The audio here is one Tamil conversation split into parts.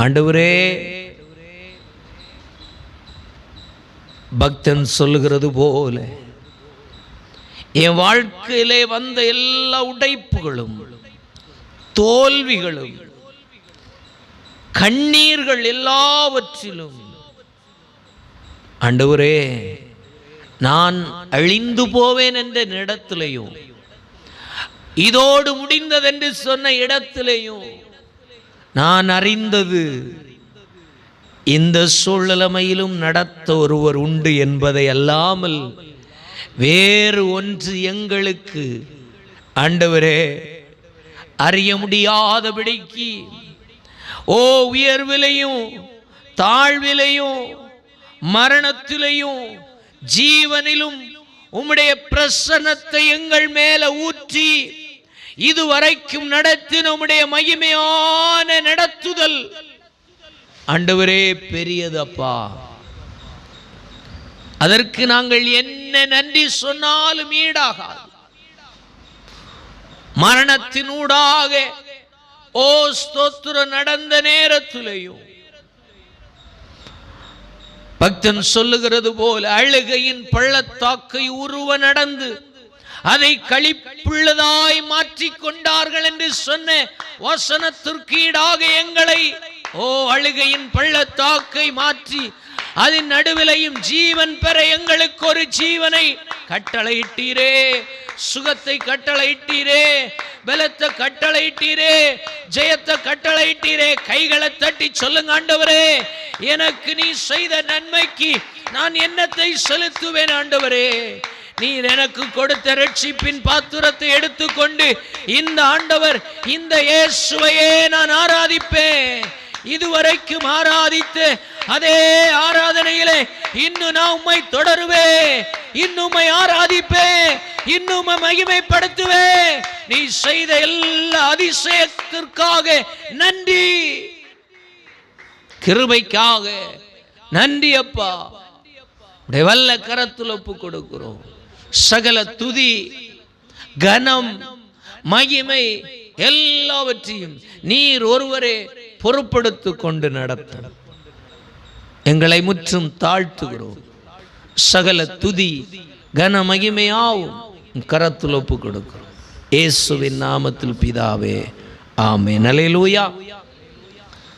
ஆண்டவரே, பக்தன் சொல்லுகிறது போல என் வாழ்க்கையிலே வந்த எல்லா உடைப்புகளும், தோல்விகளும், கண்ணீர்கள் எல்லாவற்றிலும் ஆண்டவரே நான் அழிந்து போவேன் என்ற இடத்திலேயும், இதோடு முடிந்ததென்று சொன்ன இடத்திலேயும் நான் அறிந்தது இந்த சூழ்நிலைமையிலும் நடத்த ஒருவர் உண்டு என்பதை அல்லாமல் வேறு ஒன்று எங்களுக்கு ஆண்டவரே அறிய முடியாதபடிக்கு உயர்விலையும் தாழ்விலையும் மரணத்திலையும் ஜீவனிலும் உம்முடைய பிரசன்னத்தை எங்கள் மேல ஊற்றி இதுவரைக்கும் நடத்தின உம்முடைய மகிமையான நடத்துதல் ஆண்டவரே பெரியதப்பா. அதற்கு நாங்கள் என்ன நன்றி சொன்னாலும் ஈடாகாது. மரணத்தினூடாக ஸ்தோத்திரம் நடந்த நேரத்திலேயும் பக்தன் சொல்லுகிறது போல அழுகையின் பள்ளத்தாக்கை உருவ நடந்து அதை களிப்புள்ளதாய் மாற்றிக் கொண்டார்கள் என்று சொன்ன வசனத்திற்கு ஈடாக எங்களை அழுகையின் பள்ளத்தாக்கை மாற்றி அதன் நடுவிலையும் ஜீவன் பெற எங்களுக்கு ஒரு ஜீவனை கட்டளையிட்டீரே, சுகத்தை கட்டளையிட்டீரே, பலத்தை கட்டளையிட்டீரே, ஜெயத்தை கட்டளையிட்டீரே. கைகளை தட்டி சொல்லுங்க, ஆண்டவரே எனக்கு நீ செய்த நன்மைக்கு நான் என்னத்தை செலுத்துவேன்? ஆண்டவரே நீர் எனக்கு கொடுத்த ரட்சிப்பின் பாத்திரத்தை எடுத்துக்கொண்டு இந்த ஆண்டவர் இந்த இயேசுவையே நான் ஆராதிப்பேன். இதுவரைக்கும் ஆராதித்து அதே ஆராதனையிலே இன்னும் நான் உம்மை தொடருவேன், இன்னும் உம்மை ஆராதிப்பேன், இன்னும் உம்மை மகிமைப்படுத்துவேன். நீ செய்த எல்லா அதிசயத்திற்காக நன்றி, கிருபைக்காக நன்றி அப்பா. உடைய வல்ல கரத்தில் ஒப்பு கொடுக்கிறோம். சகல துதி கனம் மகிமை எல்லாவற்றையும் நீர் ஒருவரே பொறுப்படுத்து கொண்டு நடத்த எங்களை முற்றும் தாழ்த்துகிறோம். சகல துதி கன மகிமையாவும் கரத்தில் ஒப்பு கொடுக்கிறோம். இயேசுவின் நாமத்தில் பிதாவே, ஆமென். அல்லேலூயா.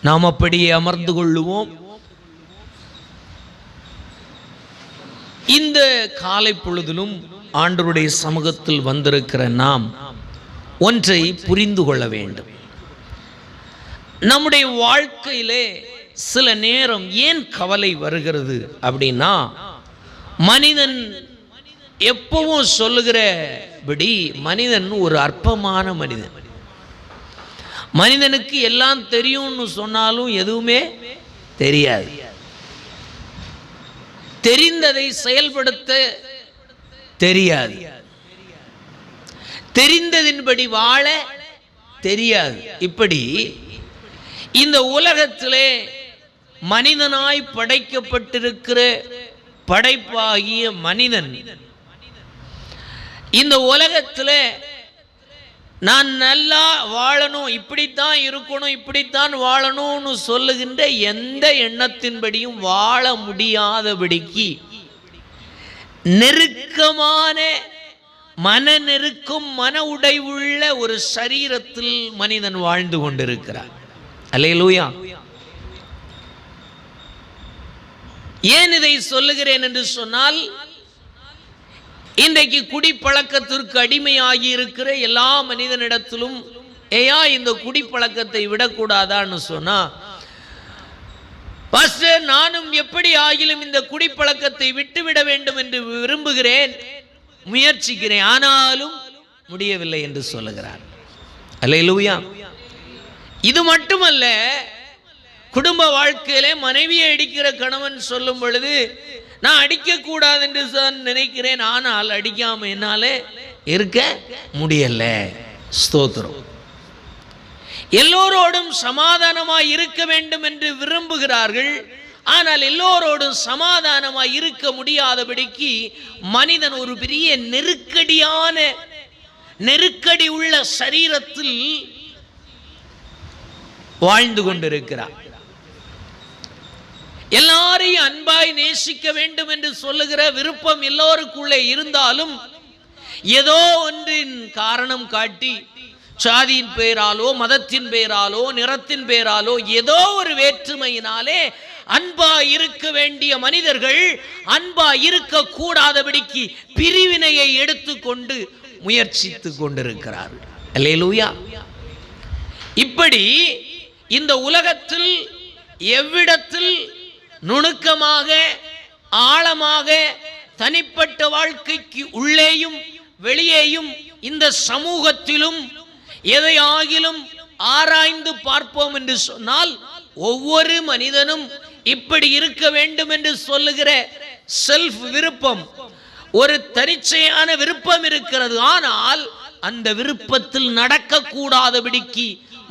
நாம் அப்படியே அமர்ந்து கொள்ளுவோம். இந்த காலை பொழுதிலும் ஆண்டவருடைய சமூகத்தில் வந்திருக்கிற நாம் ஒன்றை புரிந்து கொள்ள வேண்டும். நம்முடைய வாழ்க்கையிலே சில நேரம் ஏன் கவலை வருகிறது அப்படின்னா, மனிதன் எப்பவும் சொல்லுகிறபடி மனிதன் ஒரு அற்பமான மனிதன். மனிதனுக்கு எல்லாம் தெரியும்னு சொன்னாலும் எதுவுமே தெரியாது. தெரிந்ததை செயல்படுத்த தெரியாது. தெரிந்ததின்படி வாழ தெரியாது. இப்படி இந்த உலகத்திலே மனிதனாய் படைக்கப்பட்டிருக்கிற படைப்பாகிய மனிதன் இந்த உலகத்திலே நான் நல்லா வாழணும், இப்படித்தான் இருக்கணும், இப்படித்தான் வாழணும்னு சொல்லுகின்ற எந்த எண்ணத்தின்படியும் வாழ முடியாதபடிக்கு நெருக்கமான மன நெருக்கம், மன உடைவுள்ள ஒரு சரீரத்தில் மனிதன் வாழ்ந்து கொண்டிருக்கிறார். அல்லேலூயா. ஏன் இதை சொல்லுகிறேன் என்று சொன்னால், இன்றைக்கு குடிப்பழக்கத்திற்கு அடிமையாகி இருக்கிற எல்லா மனிதனிடத்திலும் இந்த குடிப்பழக்கத்தை விடக்கூடாதான்னு சொன்னா, பாஸ்டர் நானும் எப்படி ஆகிலும் இந்த குடிப்பழக்கத்தை விட்டுவிட வேண்டும் என்று விரும்புகிறேன், முயற்சிக்கிறேன், ஆனாலும் முடியவில்லை என்று சொல்லுகிறார். அல்லேலூயா. இது மட்டுமல்ல, குடும்ப வாழ்க்கையிலே மனைவியை அடிக்கிற கணவன் சொல்லும் பொழுது நான் அடிக்க கூடாது என்று நினைக்கிறேன், ஆனால் அடிக்காம என்னாலே இருக்க முடியல. ஸ்தோத்திரம். எல்லோரோடும் சமாதானமாய் இருக்க வேண்டும் என்று விரும்புகிறார்கள், ஆனால் எல்லோரோடும் சமாதானமாய் இருக்க முடியாதபடிக்கு மனிதன் ஒரு பெரிய நெருக்கடி உள்ள சரீரத்தில் வாழ்ந்து கொண்டிருக்கிறார். எல்லாரையும் அன்பாய் நேசிக்க வேண்டும் என்று சொல்லுகிற விருப்பம் எல்லோருக்குள்ளே இருந்தாலும் ஏதோ ஒன்றின் காரணம் காட்டி சாதியின் பெயராலோ மதத்தின் பெயராலோ நிறத்தின் பெயராலோ ஏதோ ஒரு வேற்றுமையினாலே அன்பா இருக்க வேண்டிய மனிதர்கள் அன்பா இருக்க கூடாதபடிக்கு பிரிவினையை எடுத்துக்கொண்டு முயற்சித்துக் கொண்டிருக்கிறார்கள். அல்லேலூயா. இப்படி இந்த உலகத்தில் எவ்விடத்தில் நுணுக்கமாக ஆழமாக தனிப்பட்ட வாழ்க்கைக்கு உள்ளேயும் வெளியேயும் இந்த சமூகத்திலும் எதையாகிலும் ஆராய்ந்து பார்ப்போம் என்று சொன்னால் ஒவ்வொரு மனிதனும் இப்படி இருக்க வேண்டும் என்று சொல்லுகிற செல்ஃப் விருப்பம், ஒரு தனிச்சையான விருப்பம் இருக்கிறது. ஆனால் அந்த விருப்பத்தில் நடக்கக்கூடாதபடிக்கு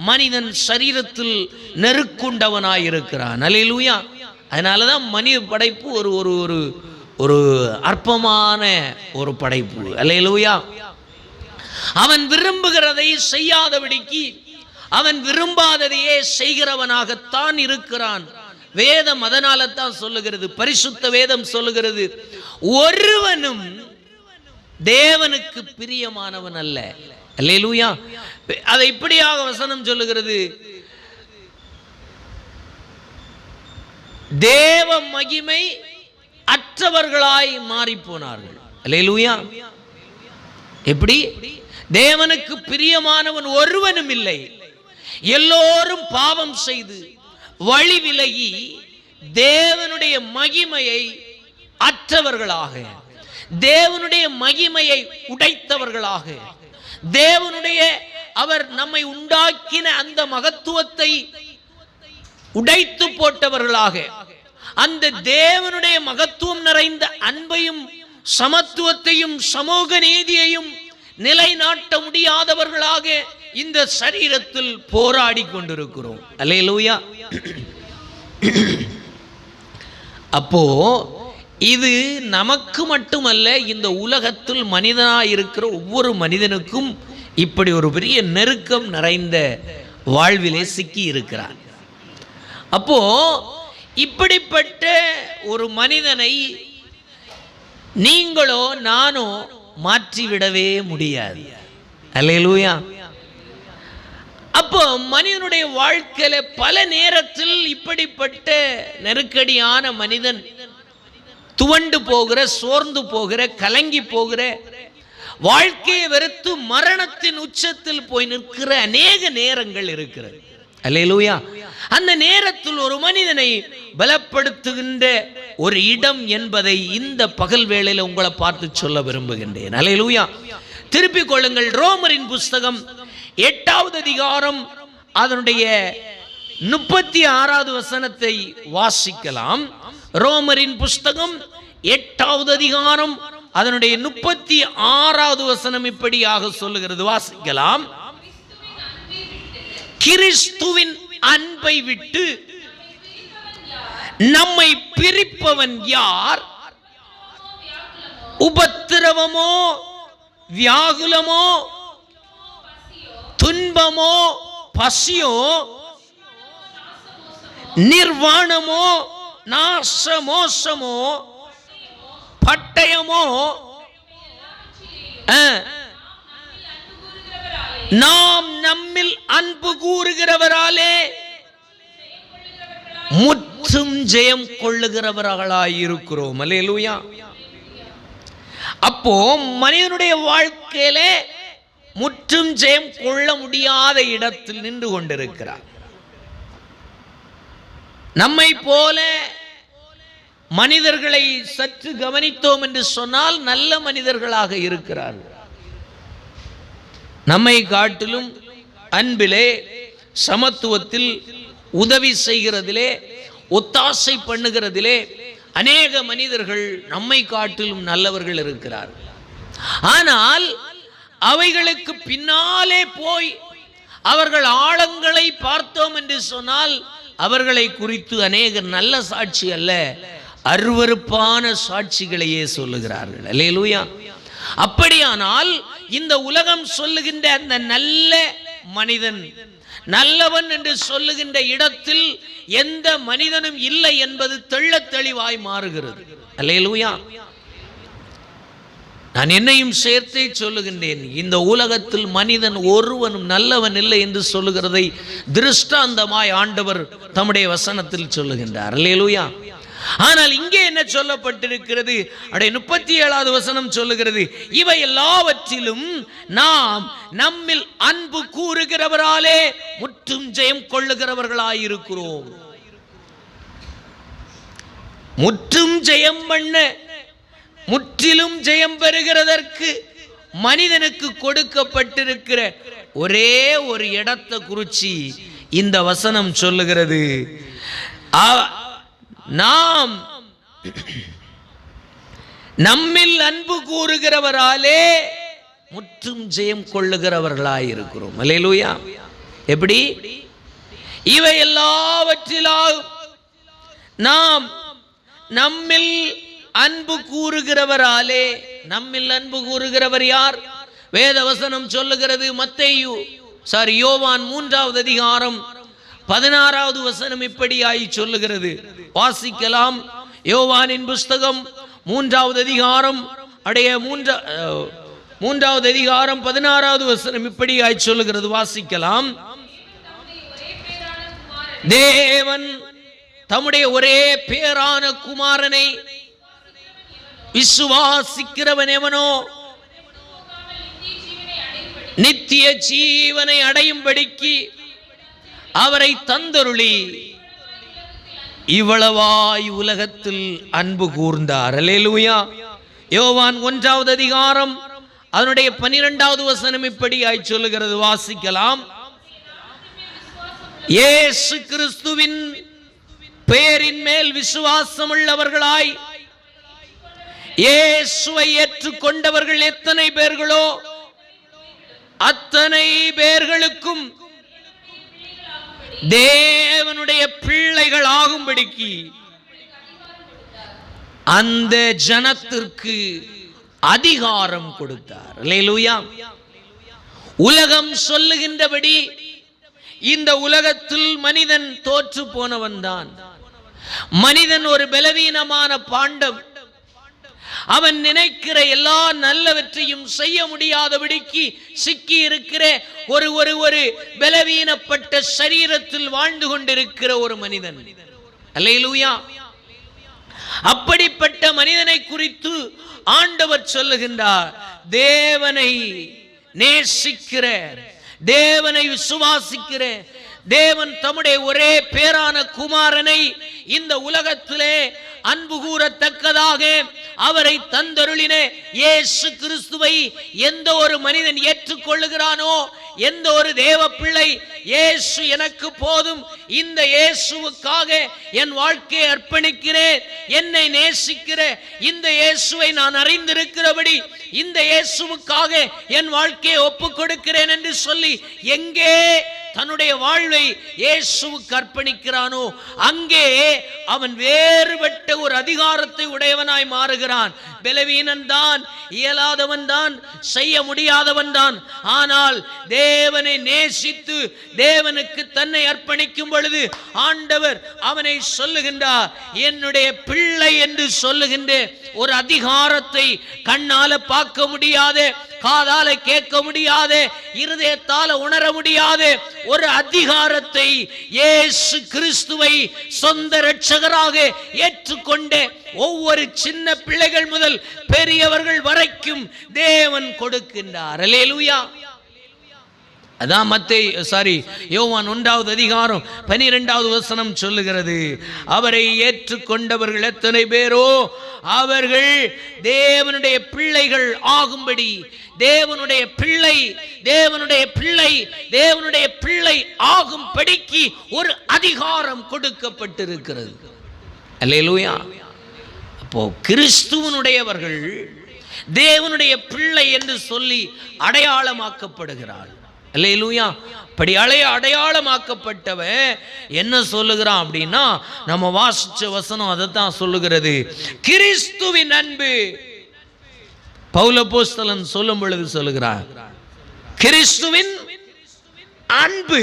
மனிதன் சரீரத்தில் நெருக்குண்டவனாயிருக்கிறான். அல்லேலூயா. அதனாலதான் மனித படைப்பு ஒரு ஒரு ஒரு ஒரு அற்பமான ஒரு படைப்பு. அல்லேலூயா. அவன் விரும்புகிறதை செய்யாதபடிக்கு அவன் விரும்பாததையே செய்கிறவனாகத்தான் இருக்கிறான். வேதம் அதனால தான் சொல்லுகிறது, பரிசுத்த வேதம் சொல்லுகிறது, ஒருவனும் தேவனுக்கு பிரியமானவன் அல்ல. அல்லேலூயா. அதை இப்படியாக வசனம் சொல்லுகிறது, தேவ மகிமை அற்றவர்களாய் மாறி போனார்கள். அல்லேலூயா. எப்படி? தேவனுக்கு பிரியமானவன் ஒருவனும் இல்லை, எல்லோரும் பாவம் செய்து வழி விலகி தேவனுடைய மகிமையை அற்றவர்களாக, தேவனுடைய மகிமையை உடைத்தவர்களாக, தேவனுடைய அவர் நம்மை உண்டாக்கின அந்த மகத்துவத்தை உடைத்து போட்டவர்களாக, அந்த தேவனுடைய மகத்துவம் நிறைந்த அன்பையும் சமத்துவத்தையும் சமூக நீதியையும் நிலைநாட்ட முடியாதவர்களாக இந்த சரீரத்தில் போராடி கொண்டிருக்கிறோம். அல்லேலூயா. அப்போ இது நமக்கு மட்டுமல்ல, இந்த உலகத்தில் மனிதனாய் இருக்கிற ஒவ்வொரு மனிதனுக்கும் இப்படி ஒரு பெரிய நெருக்கம் நிறைந்த வாழ்விலே சிக்கி இருக்கிறார். அப்போ இப்படிப்பட்ட ஒரு மனிதனை நீங்களோ நானோ மாற்றிவிடவே முடியாது. அல்லேலூயா. அப்போ மனிதனுடைய வாழ்க்கையில பல நேரத்தில் இப்படிப்பட்ட நெருக்கடியான மனிதன் துவண்டு போகிற, சோர்ந்து போகிற, கலங்கி போகிற, வாழ்க்கையை வெறுத்து மரணத்தின் உச்சத்தில் போய் நிற்கிற அநேக நேரங்கள் இருக்கிறது. அல்லேலூயா. அந்த நேரத்தில் ஒரு மனிதனை பலப்படுத்துகின்ற ஒரு இடம் என்பதை இந்த பகல் வேளையில் உங்களை பார்த்து சொல்ல விரும்புகின்றேன். அல்லேலூயா. திருப்பிக் கொள்ளுங்கள், ரோமரின் புஸ்தகம் 8வது அதிகாரம் அதனுடைய 36வது வசனத்தை வாசிக்கலாம். ரோமரின் புஸ்தகம் 8வது அதிகாரம் அதனுடைய 36வது வசனம் இப்படியாக சொல்லுகிறது, வாசிக்கலாம். கிறிஸ்துவின் அன்பை விட்டு நம்மை பிரிப்பவன் யார்? உபத்திரவமோ, வியாகுலமோ, துன்பமோ, பசியோ, நிர்வாணமோ, நாசமோசமோ, பட்டயமோ, நாம் நம்மில் அன்பு கூறுகிறவராலே முற்றும் ஜெயம் கொள்ளுகிறவர்களாயிருக்கிறோம். அல்லேலூயா. அப்போ மனிதனுடைய வாழ்க்கையில முற்றும் ஜெயம் கொள்ள முடியாத இடத்தில் நின்று கொண்டிருக்கிறார். நம்மை போல மனிதர்களை சற்று கவனித்தோம் என்று சொன்னால் நல்ல மனிதர்களாக இருக்கிறார்கள். நம்மை காட்டிலும் அன்பிலே, சமத்துவத்தில், உதவி செய்கிறதிலே, ஒத்தாசை பண்ணுகிறதிலே அநேக மனிதர்கள் நம்மை காட்டிலும் நல்லவர்கள் இருக்கிறார்கள். ஆனால் அவைகளுக்கு பின்னாலே போய் அவர்கள் ஆழங்களை பார்த்தோம் என்று சொன்னால் அவர்களை குறித்து அநேக நல்ல சாட்சி அல்ல, அருவருப்பான சாட்சிகளையே சொல்லுகிறார்கள். அல்லேலூயா. அப்படியானால் இந்த உலகம் சொல்லுகின்ற அந்த நல்ல மனிதன், நல்லவன் என்று சொல்லுகின்ற இடத்தில் எந்த மனிதனும் இல்லை என்பது தெள்ளத் தெளிவாய் மாறுகிறது. அல்லேலூயா. நான் என்னையும் சேர்த்தே சொல்லுகின்றேன், இந்த உலகத்தில் மனிதன் ஒருவனும் நல்லவன் இல்லை என்று சொல்லுகிறதை திருஷ்டாந்தமாய் ஆண்டவர் தம்முடைய வசனத்தில் சொல்லுகின்றார். அல்லேலூயா. ஆனால் இங்கே என்ன சொல்லப்பட்டிருக்கிறது? 37வது வசனம் சொல்லுகிறது, இவை எல்லாவற்றிலும் நாம் நம்மில் அன்பு கூறுகிறவராலே முற்றும் ஜெயம் கொள்ளுகிறவர்களாயிருக்கிறோம். முற்றும் ஜெயம் பண்ண, முற்றிலும் ஜெயம் பெறுகிறதற்கு மனிதனுக்கு கொடுக்கப்பட்டிருக்கிற ஒரே ஒரு இடத்தை குறிச்சி இந்த வசனம் சொல்லுகிறது. நாம் நம்மில் அன்பு கூறுகிறவராலே முற்றும் ஜெயம் கொள்ளுகிறவர்களாயிருக்கிறோம். அல்லேலூயா. எப்படி? இவை எல்லாவற்றிலும் நாம் நம்மில் அன்பு கூறுகிறவராலே. நம்மில் அன்பு கூறுகிறவர் யார்? வேதவசனம் சொல்லுகிறது. யோவான் 3வது அதிகாரம் 16வது வசனம் இப்படியாய் சொல்லுகிறது. வாசிக்கலாம். யோவானின் புஸ்தகம் 3வது அதிகாரம் 16வது வசனம் இப்படியாய் சொல்லுகிறது. வாசிக்கலாம். தேவன் தம்முடைய ஒரே பேரான குமாரனை விசுவாசிக்கிறவன் எவனோ நித்திய ஜீவனை அடையும்படிக்கு அவரை தந்தருளி இவ்வளவாய் உலகத்தில் அன்பு கூர்ந்தார். அல்லேலூயா. யோவான் 1வது அதிகாரம் அதனுடைய 12வது வசனம் இப்படியாய் சொல்லுகிறது. வாசிக்கலாம். இயேசு கிறிஸ்துவின் பெயரின் மேல் விசுவாசம் உள்ளவர்களாய் இயேசுவை ஏற்றுக்கொண்டவர்கள் எத்தனை பேர்களோ அத்தனை பேர்களுக்கும் தேவனுடைய பிள்ளைகள் ஆகும்படிக்கு அந்த ஜனத்திற்கு அதிகாரம் கொடுத்தார். அல்லேலூயா. உலகம் சொல்லுகின்றபடி இந்த உலகத்தில் மனிதன் தோற்று போனவன் தான். மனிதன் ஒரு பலவீனமான பாண்டம். அவன் நினைக்கிற எல்லா நல்லவற்றையும் செய்ய முடியாதபடிக்கு சிக்கி இருக்கிற ஒரு பலவீனப்பட்ட சரீரத்தில் வாழ்ந்து கொண்டிருக்கிற ஒரு மனிதன். அல்லேலூயா. அப்படிப்பட்ட மனிதனை குறித்து ஆண்டவர் சொல்லுகின்றார், தேவனை நேசிக்கிற, தேவனை விசுவாசிக்கிற, தேவன் தம்முடைய ஒரே பேரான குமாரனை இந்த உலகத்திலே அன்பு கூறத்தக்கதாக அவரை தந்தருளின இயேசு கிறிஸ்துவை எந்த ஒரு மனிதன் ஏற்றுக்கொள்ளுகிறானோ, எந்த ஒரு தேவ பிள்ளை இயேசு எனக்கு போதும், இந்த இயேசுவுக்காக என் வாழ்க்கையை அர்ப்பணிக்கிறேன், என்னை நேசிக்கிற இந்த இயேசுவை நான் அறிந்திருக்கிறபடி இந்த இயேசுவுக்காக என் வாழ்க்கையை ஒப்புக் கொடுக்கிறேன் என்று சொல்லி எங்கே தன்னுடைய வாழ்வை இயேசுவுக்கு அர்ப்பணிக்கிறானோ அங்கே அவன் வேறுபட்ட ஒரு அதிகாரத்தை உடையவனாய் மாறுகிறான். பலவீனன் தான், இயலாதவன் தான், செய்ய முடியாதவன் தான். ஆனால் தேவனை நேசித்து தேவனுக்கு தன்னை அர்ப்பணிக்கும் பொழுது ஆண்டவர் அவனை சொல்லுகின்றார், என்னுடைய பிள்ளை என்று சொல்லுகின்ற ஒரு அதிகாரத்தை கண்ணால பார்க்க முடியாத, காதால கேட்க முடியாத, இருதயத்தால உணர முடியாத ஒரு அதிகாரத்தை இயேசு கிறிஸ்துவை சொந்த இரட்சகராக ஏற்றுக்கொண்ட ஒவ்வொரு சின்ன பிள்ளைகள் முதல் பெரியவர்கள் வரைக்கும் தேவன் கொடுக்கின்றார். அல்லேலூயா. அதான் யோவான் 1வது அதிகாரம் 12வது வசனம் சொல்லுகிறது, அவரை ஏற்றுக்கொண்டவர்கள் எத்தனை பேரோ அவர்கள் தேவனுடைய பிள்ளைகள் ஆகும்படி, தேவனுடைய பிள்ளை தேவனுடைய பிள்ளை தேவனுடைய பிள்ளை ஆகும்படிக்கு ஒரு அதிகாரம் கொடுக்கப்பட்டிருக்கிறது. அல்லேலூயா. அப்போ கிறிஸ்துவனுடையவர்கள் தேவனுடைய பிள்ளை என்று சொல்லி அடையாளமாக்கப்படுகிறார். அல்லேலூயா. அப்படி அடையாளமாக்கப்பட்டவன் என்ன சொல்லுகிறான் அப்படின்னா, நம்ம வாசிச்ச வசனம் அதைத்தான் சொல்லுகிறது. கிறிஸ்துவின் அன்பு பவுல் அப்போஸ்தலன் சொல்லும் பொழுது சொல்லுகிறார், கிறிஸ்துவின் அன்பு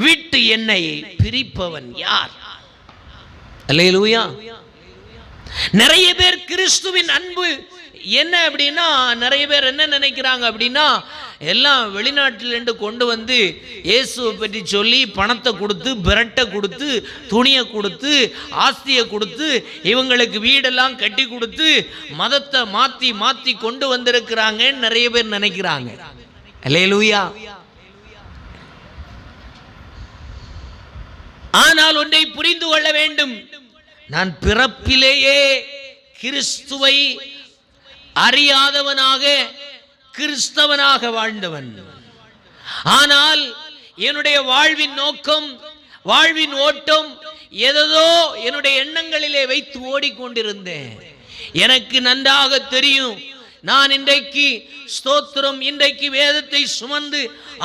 விட்டு என்னை பிரிப்பவன் யார்? அல்லேலூயா. நிறைய பேர் கிறிஸ்துவின் அன்பு என்ன அப்படின்னா, நிறைய பேர் என்ன நினைக்கிறாங்க அப்படின்னா, எல்லாம் வெளிநாட்டிலிருந்து கொண்டு வந்து இயேசுவை பற்றி சொல்லி பணத்தை கொடுத்து, பிரட்டை கொடுத்து, துணியை கொடுத்து, ஆஸ்தியை கொடுத்து, இவங்களுக்கு வீடெல்லாம் கட்டி கொடுத்து மதத்தை மாற்றி மாற்றி கொண்டு வந்திருக்கிறாங்கன்னு நிறைய பேர் நினைக்கிறாங்க. அல்லேலூயா. ஆனால் ஒன்றை புரிந்து கொள்ள வேண்டும், நான் பிறப்பிலேயே கிறிஸ்துவை அறியாதவனாக கிறிஸ்தவனாக வாழ்ந்தவன். ஆனால் என்னுடைய வாழ்வின் நோக்கம், வாழ்வின் ஓட்டம் ஏதோ என்னுடைய எண்ணங்களிலே வைத்து ஓடிக்கொண்டிருந்தேன். எனக்கு நன்றாக தெரியும், நான் இன்றைக்கு ஸ்தோத்திரம், இன்றைக்கு வேதத்தை சுமந்து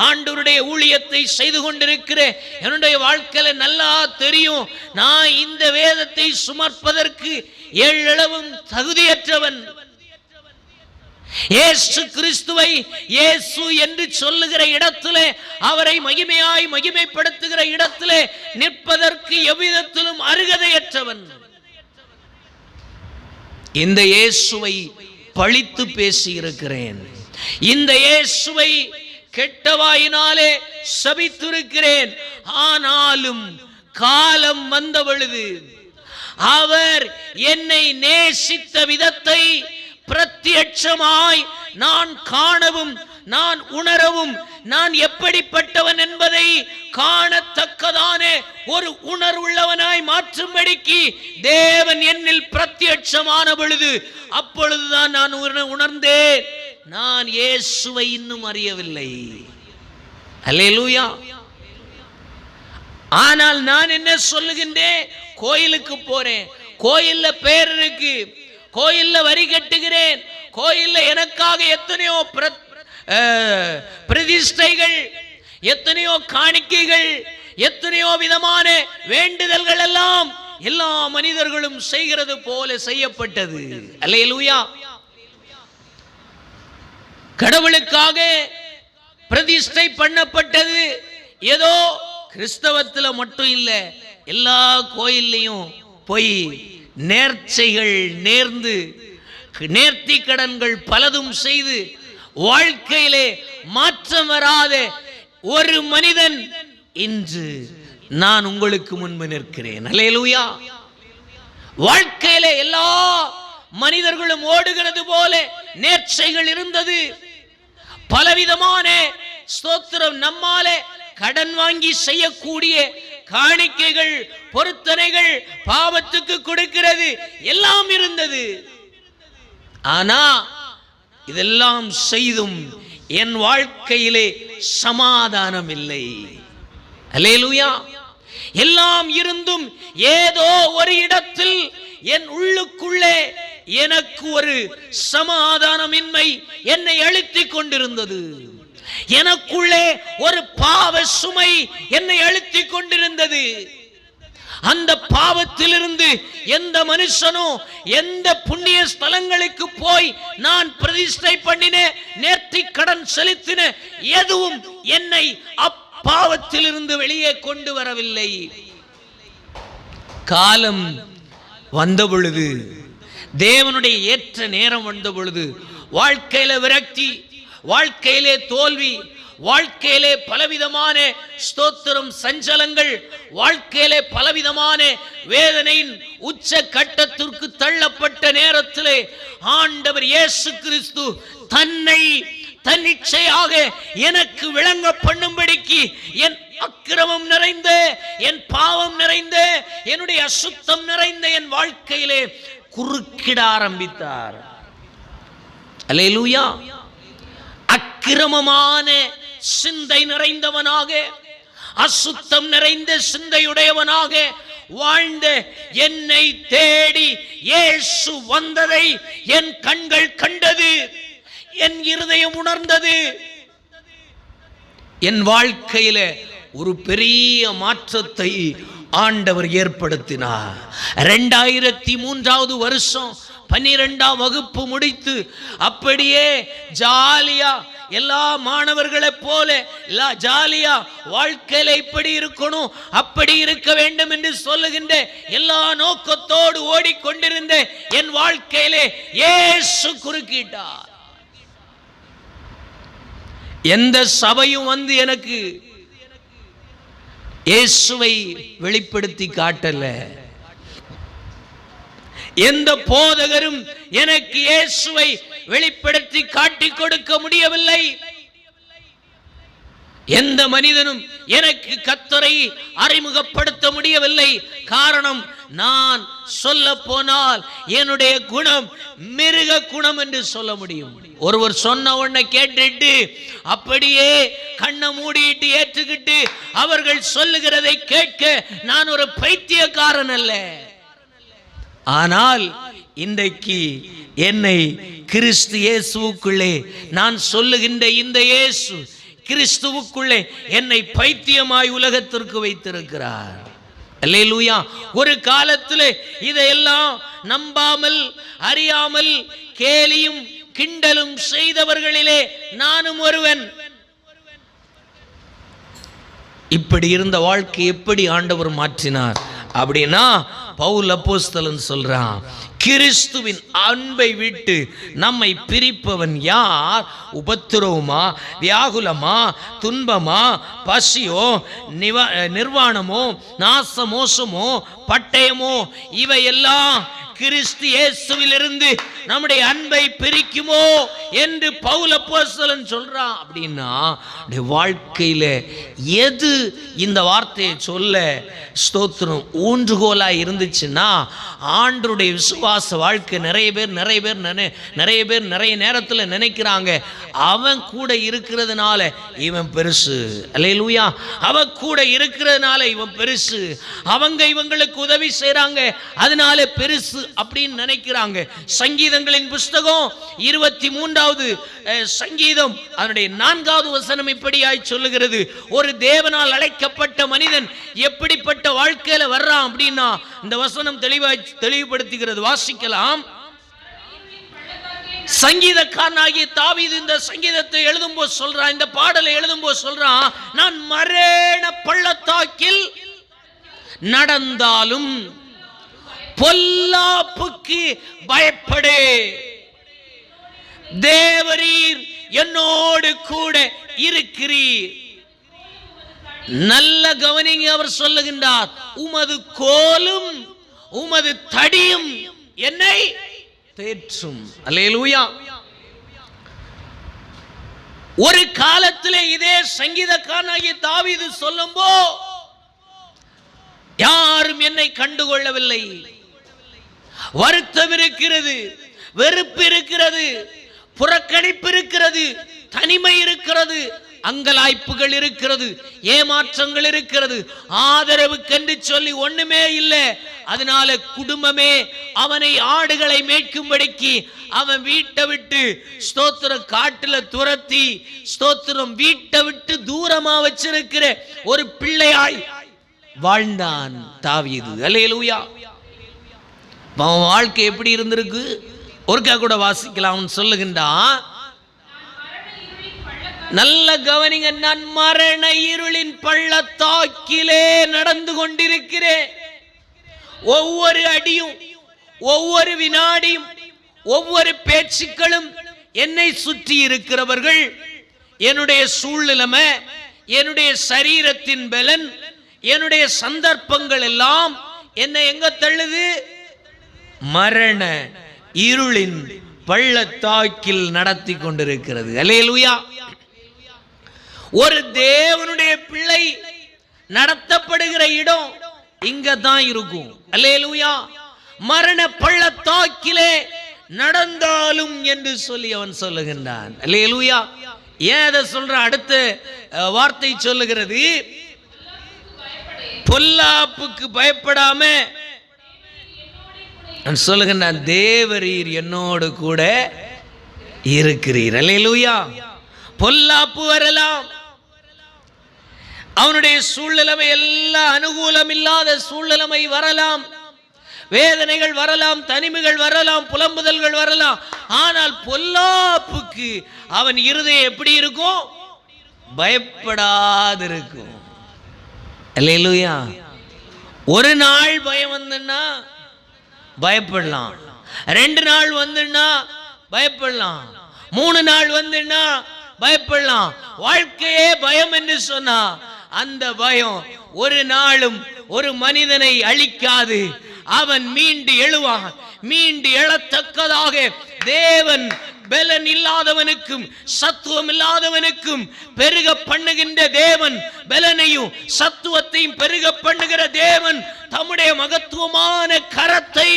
ஆண்டவருடைய ஊழியத்தை செய்து கொண்டிருக்கிற என்னுடைய வாழ்க்கையில நல்லா தெரியும், நான் இந்த வேதத்தை சுமப்பதற்கு எள்ளளவும் தகுதியற்றவன். இயேசு கிறிஸ்துவை இயேசு என்று சொல்லுகிற இடத்திலே, அவரை மகிமையாய் மகிமைப்படுத்துகிற இடத்திலே நிற்பதற்கு எவ்விதத்திலும் அருகதையற்றவன். இந்த இயேசுவை பழித்து பேசி இருக்கிறேன், இந்த இயேசுவை கெட்ட வாயினாலே சபித்திருக்கிறேன். ஆனாலும் காலம் வந்த பொழுது அவர் என்னை நேசித்த விதத்தை பிரத்யட்சமாய் நான் காணவும், நான் உணரவும், நான் எப்படிப்பட்டவன் என்பதை காணத்தக்கதான ஒரு உணர்வுள்ளவனாய் மாற்றும்படிக்கு தேவன் என்னில் பிரத்யட்சமான பொழுது, அப்பொழுதுதான் நான் உணர்ந்தேன், நான் இயேசுவை இன்னும் அறியவில்லை. அல்லேலூயா. ஆனால் நான் என்ன சொல்லுகின்றேன், கோயிலுக்கு போறேன், கோயில்ல பேர் இருக்கு, கோயில்ல வரி கட்டுகிறேன், கோயில்ல எனக்காக எத்தனையோ பிரதிஷ்டைகள், எத்தனையோ காணிக்கைகள், எத்தனையோ விதமான வேண்டுதல்கள் எல்லாம் எல்லா மனிதர்களும் செய்கிறது போல செய்யப்பட்டது. அல்லேலூயா. கடவுளுக்காக பிரதிஷ்டை பண்ணப்பட்டது. ஏதோ கிறிஸ்தவத்தில் மட்டும் இல்ல, எல்லா கோயில்லையும் போய் நேர்ச்சைகள் நேர்ந்து, நேர்த்தி கடன்கள் பலதும் செய்து வாழ்க்கையிலே மாற்றம் வராத ஒரு மனிதன் இன்று நான் உங்களுக்கு முன்பு நிற்கிறேன். அல்லேலூயா. வாழ்க்கையிலே எல்லா மனிதர்களும் ஓடுகிறது போல நேர்ச்சைகள் இருந்தது, பலவிதமான ஸ்தோத்திரம், நம்மாலே கடன் வாங்கி செய்யக்கூடிய காணிக்கைகள், பொருத்தனைகள், பாவத்துக்கு கொடுக்கிறது எல்லாம் இருந்தது. ஆனா இதெல்லாம் செய்தும் என் வாழ்க்கையிலே சமாதானம் இல்லை. அல்லேலூயா. எல்லாம் இருந்தும் ஏதோ ஒரு இடத்தில் என் உள்ளுக்குள்ளே எனக்கு ஒரு சமாதானமின்மை என்னை அழுத்திக் கொண்டிருந்தது. எனக்குள்ளே ஒரு பாவ சுமை என்னை அழுத்திக் கொண்டிருந்தது. அந்த பாவத்திலிருந்து எந்த மனுஷனோ எந்த புண்ணிய ஸ்தலங்களுக்கு போய் நான் பிரதிஷ்டை பண்ணின, நேர்த்தி கடன் செலுத்தின, எதுவும் என்னை அப்பாவத்திலிருந்து வெளியே கொண்டு வரவில்லை. காலம் வந்த பொழுது, தேவனுடைய ஏற்ற நேரம் வந்த பொழுது, வாழ்க்கையில விரக்தி, வாழ்க்கையிலே தோல்வி, வாழ்க்கையிலே பலவிதமான ஸ்தோத்திரம் சஞ்சலங்கள், வாழ்க்கையிலே பலவிதமான வேதனையின் உச்ச கட்டத்திற்கு தள்ளப்பட்ட நேரத்திலே ஆண்டவர் இயேசு கிறிஸ்து தன்னை தன்னிச்சையாக எனக்கு விளங்க பண்ணும்படிக்கு என் அக்கிரமம் நிறைந்த, என் பாவம் நிறைந்த, என்னுடைய அசுத்தம் நிறைந்த என் வாழ்க்கையிலே குறுக்கிட ஆரம்பித்தார். அல்லேலூயா. அக்கிரமமான சிந்தை நிறைந்தவனாக, அசுத்தம் நிறைந்த சிந்தையுடையவனாக வாழ்ந்த என்னை தேடி இயேசு வந்ததை என் கண்கள் கண்டது, என் இருதயம் உணர்ந்தது. என் வாழ்க்கையில ஒரு பெரிய மாற்றத்தை ஆண்டவர் ஏற்படுத்தினார். 2003 வருஷம் 12ஆம் வகுப்பு முடித்து அப்படியே ஜாலியா எல்லா மாணவர்களை போல எல்லா ஜாலியா வாழ்க்கையில இப்படி இருக்கணும் அப்படி இருக்க வேண்டும் என்று சொல்லுகின்ற எல்லா நோக்கத்தோடு ஓடிக்கொண்டிருந்த என் வாழ்க்கையிலே இயேசு குறுக்கிட்டார். எந்த சபையும் வந்து எனக்கு இயேசுவை வெளிப்படுத்தி காட்டல, எந்த போதகரும் எனக்கு இயேசுவை வெளிப்படுத்தி காட்டிக் கொடுக்க முடியவில்லை. எந்த மனிதனும் எனக்கு கர்த்தரை அறிமுகப்படுத்த முடியவில்லை. காரணம், நான் சொல்ல போனால் என்னுடைய குணம் மிருக குணம் என்று சொல்ல முடியும். ஒருவர் சொன்ன உடனே கேட்டுட்டு அப்படியே கண்ணை மூடிட்டு ஏற்றுக்கிட்டு அவர்கள் சொல்லுகிறதை கேட்க நான் ஒரு பைத்தியக்காரன் அல்ல. ஆனால் இன்றைக்கு என்னை கிறிஸ்து இயேசுவுக்குள்ளே நான் சொல்லுகின்ற இந்த இயேசு கிறிஸ்துவுக்குள்ளே என்னை பைத்தியமாய் உலகத்திற்கு வைத்திருக்கிறார். அல்லேலூயா. ஒரு காலத்தில் இதையெல்லாம் நம்பாமல் அறியாமல் கேலியும் கிண்டலும் செய்தவர்களிலே நானும் ஒருவன். இப்படி இருந்த வாழ்க்கை எப்படி ஆண்டவர் மாற்றினார் அப்படின்னா, பவுல் அப்போஸ்தலன் சொல்றான், கிறிஸ்துவின் அன்பை விட்டு நம்மை பிரிப்பவன் யார்? உபத்திரவமா, வியாகுலமா, துன்பமா, பசியோ, நிர்வாணமோ, நாசமோசமோ, பட்டயமோ, இவையெல்லாம் கிறிஸ்து இயேசுவிலிருந்து நம்முடைய அன்பை பிரிக்குமோ என்று பவுல் அப்போஸ்தலன் சொல்றான். அப்படின்னா வாழ்க்கையில எது இந்த வார்த்தையை சொல்ல ஸ்தோத்திரம் ஊன்றுகோலா இருந்துச்சுன்னா, ஆண்டருடைய விசுவாச வாழ்க்கை நிறைய பேர் நிறைய நேரத்தில் நினைக்கிறாங்க, அவன் கூட இருக்கிறதுனால இவன் பெருசு. அல்லேலூயா. அவன் கூட இருக்கிறதுனால இவன் பெருசு, அவங்க இவங்களுக்கு உதவி செய்றாங்க அதனால பெருசு அப்படின்னு நினைக்கிறாங்க. சங்கீதங்களின் புஸ்தகம் 23வது சங்கீதம் அதனுடைய 4வது வசனம் இப்படியாய் சொல்லுகிறது, ஒரு தேவனால் அழைக்கப்பட்ட மனிதன் எப்படிப்பட்ட வாழ்க்கையில வர்றான் அப்படின்னா இந்த வசனம் தெளிவுபடுத்துகிறது. வாசிக்கலாம். சங்கீதக்காரனாகிய தாவீது இந்த சங்கீதத்தை எழுதும்போது சொல்றான், இந்த பாடலை எழுதும்போது சொல்றான், நான் மரண பள்ளத்தாக்கில் நடந்தாலும் பொல்லாப்புக்கு பயப்படே, தேவரீர் என்னோடு கூட இருக்கிறீர். நல்ல கவனிங்க, அவர் சொல்லுகின்றார், உமது கோலும் உமது தடியும் என்னை தேற்றும். அல்லேலூயா. ஒரு காலத்திலே இதே சங்கீதக்காரனாகிய தாவீது சொல்லும்போ யாரும் என்னை கண்டுகொள்ளவில்லை, வருத்தம் இருக்கிறது, வெறுப்பு இருக்கிறது, புறக்கணிப்பு இருக்கிறது, தனிமை இருக்கிறது, அங்கலாய்ப்புகள் இருக்கிறது, ஏமாற்றங்கள் இருக்கிறது, ஆதரவுக்கென்று சொல்லி ஒண்ணுமே இல்லை. அதனால குடும்பமே அவனை ஆடுகளை மேய்க்கும்படிக்கு அவன் வீட்டை விட்டு ஸ்தோத்திரம் காட்டுல துரத்தி ஸ்தோத்திரம் வீட்டை விட்டு தூரமா வச்சிருக்கிற ஒரு பிள்ளையாய் வாழ்ந்தான் தாவீது. அல்லேலூயா. அவன் வாழ்க்கை எப்படி இருந்திருக்கு ஒருக்கா கூட வாசிக்கலாம். சொல்லுகின்றான், நல்ல கவனிங்க, நான் மரண இருளின் பள்ளத்தாக்கிலே நடந்து கொண்டிருக்கிறேன். ஒவ்வொரு அடியும், ஒவ்வொரு வினாடியும், ஒவ்வொரு பேச்சுக்களும் என்னை சுற்றி இருக்கிறவர்கள், என்னுடைய சூழ்நிலைமை, என்னுடைய சரீரத்தின் பலன், என்னுடைய சந்தர்ப்பங்கள் எல்லாம் என்னை எங்க தள்ளுது? மரண இருளின் பள்ளத்தாக்கில் நடத்தி கொண்டிருக்கிறது. அல்லேலூயா. ஒரு தேவனுடைய பிள்ளை நடத்தப்படுகிற இடம் இங்க தான் இருக்கும். அல்லேலூயா. மரண பள்ளத்தாக்கிலே நடந்தாலும் என்று சொல்லி அவன் சொல்லுகின்றான். அல்லேலூயா. ஏன் அதை சொல்ற? அடுத்த வார்த்தை சொல்லுகிறது, பொல்லாப்புக்கு பயப்படாம சொல்லுகின்றான், தேவரீர் என்னோடு கூட இருக்கிறீர். அல்லேலூயா. பொல்லாப்பு வரலாம், அவனுடைய சூழ்நிலைமை எல்லாம் அனுகூலம் இல்லாத சூழ்நிலைமை வரலாம், வேதனைகள் வரலாம், தனிமைகள் வரலாம், புலம்புதல்கள் வரலாம். ஆனால் பொல்லாப்புக்கு அவன் இருதயம் எப்படி இருக்கும்? பயப்படாதிருக்கும். அல்லேலூயா. ஒரு நாள் பயம் வந்துன்னா பயப்படலாம், 2 நாள் வந்துன்னா பயப்படலாம், 3 நாள் வந்துன்னா பயப்படலாம். வாழ்க்கையே பயம் என்று சொன்னா அந்த பயம் ஒரு நாளும் ஒரு மனிதனை அழிக்காது. அவன் மீண்டு எழுவான். மீண்டு எழத்தக்கதாக தேவன் பலன் இல்லாதவனுக்கும் சத்துவம் இல்லாதவனுக்கும் பெருக பண்ணுகின்ற தேவன், பலனையும் சத்துவத்தையும் பெருக பண்ணுகிற தேவன் தம்முடைய மகத்துவமான கரத்தை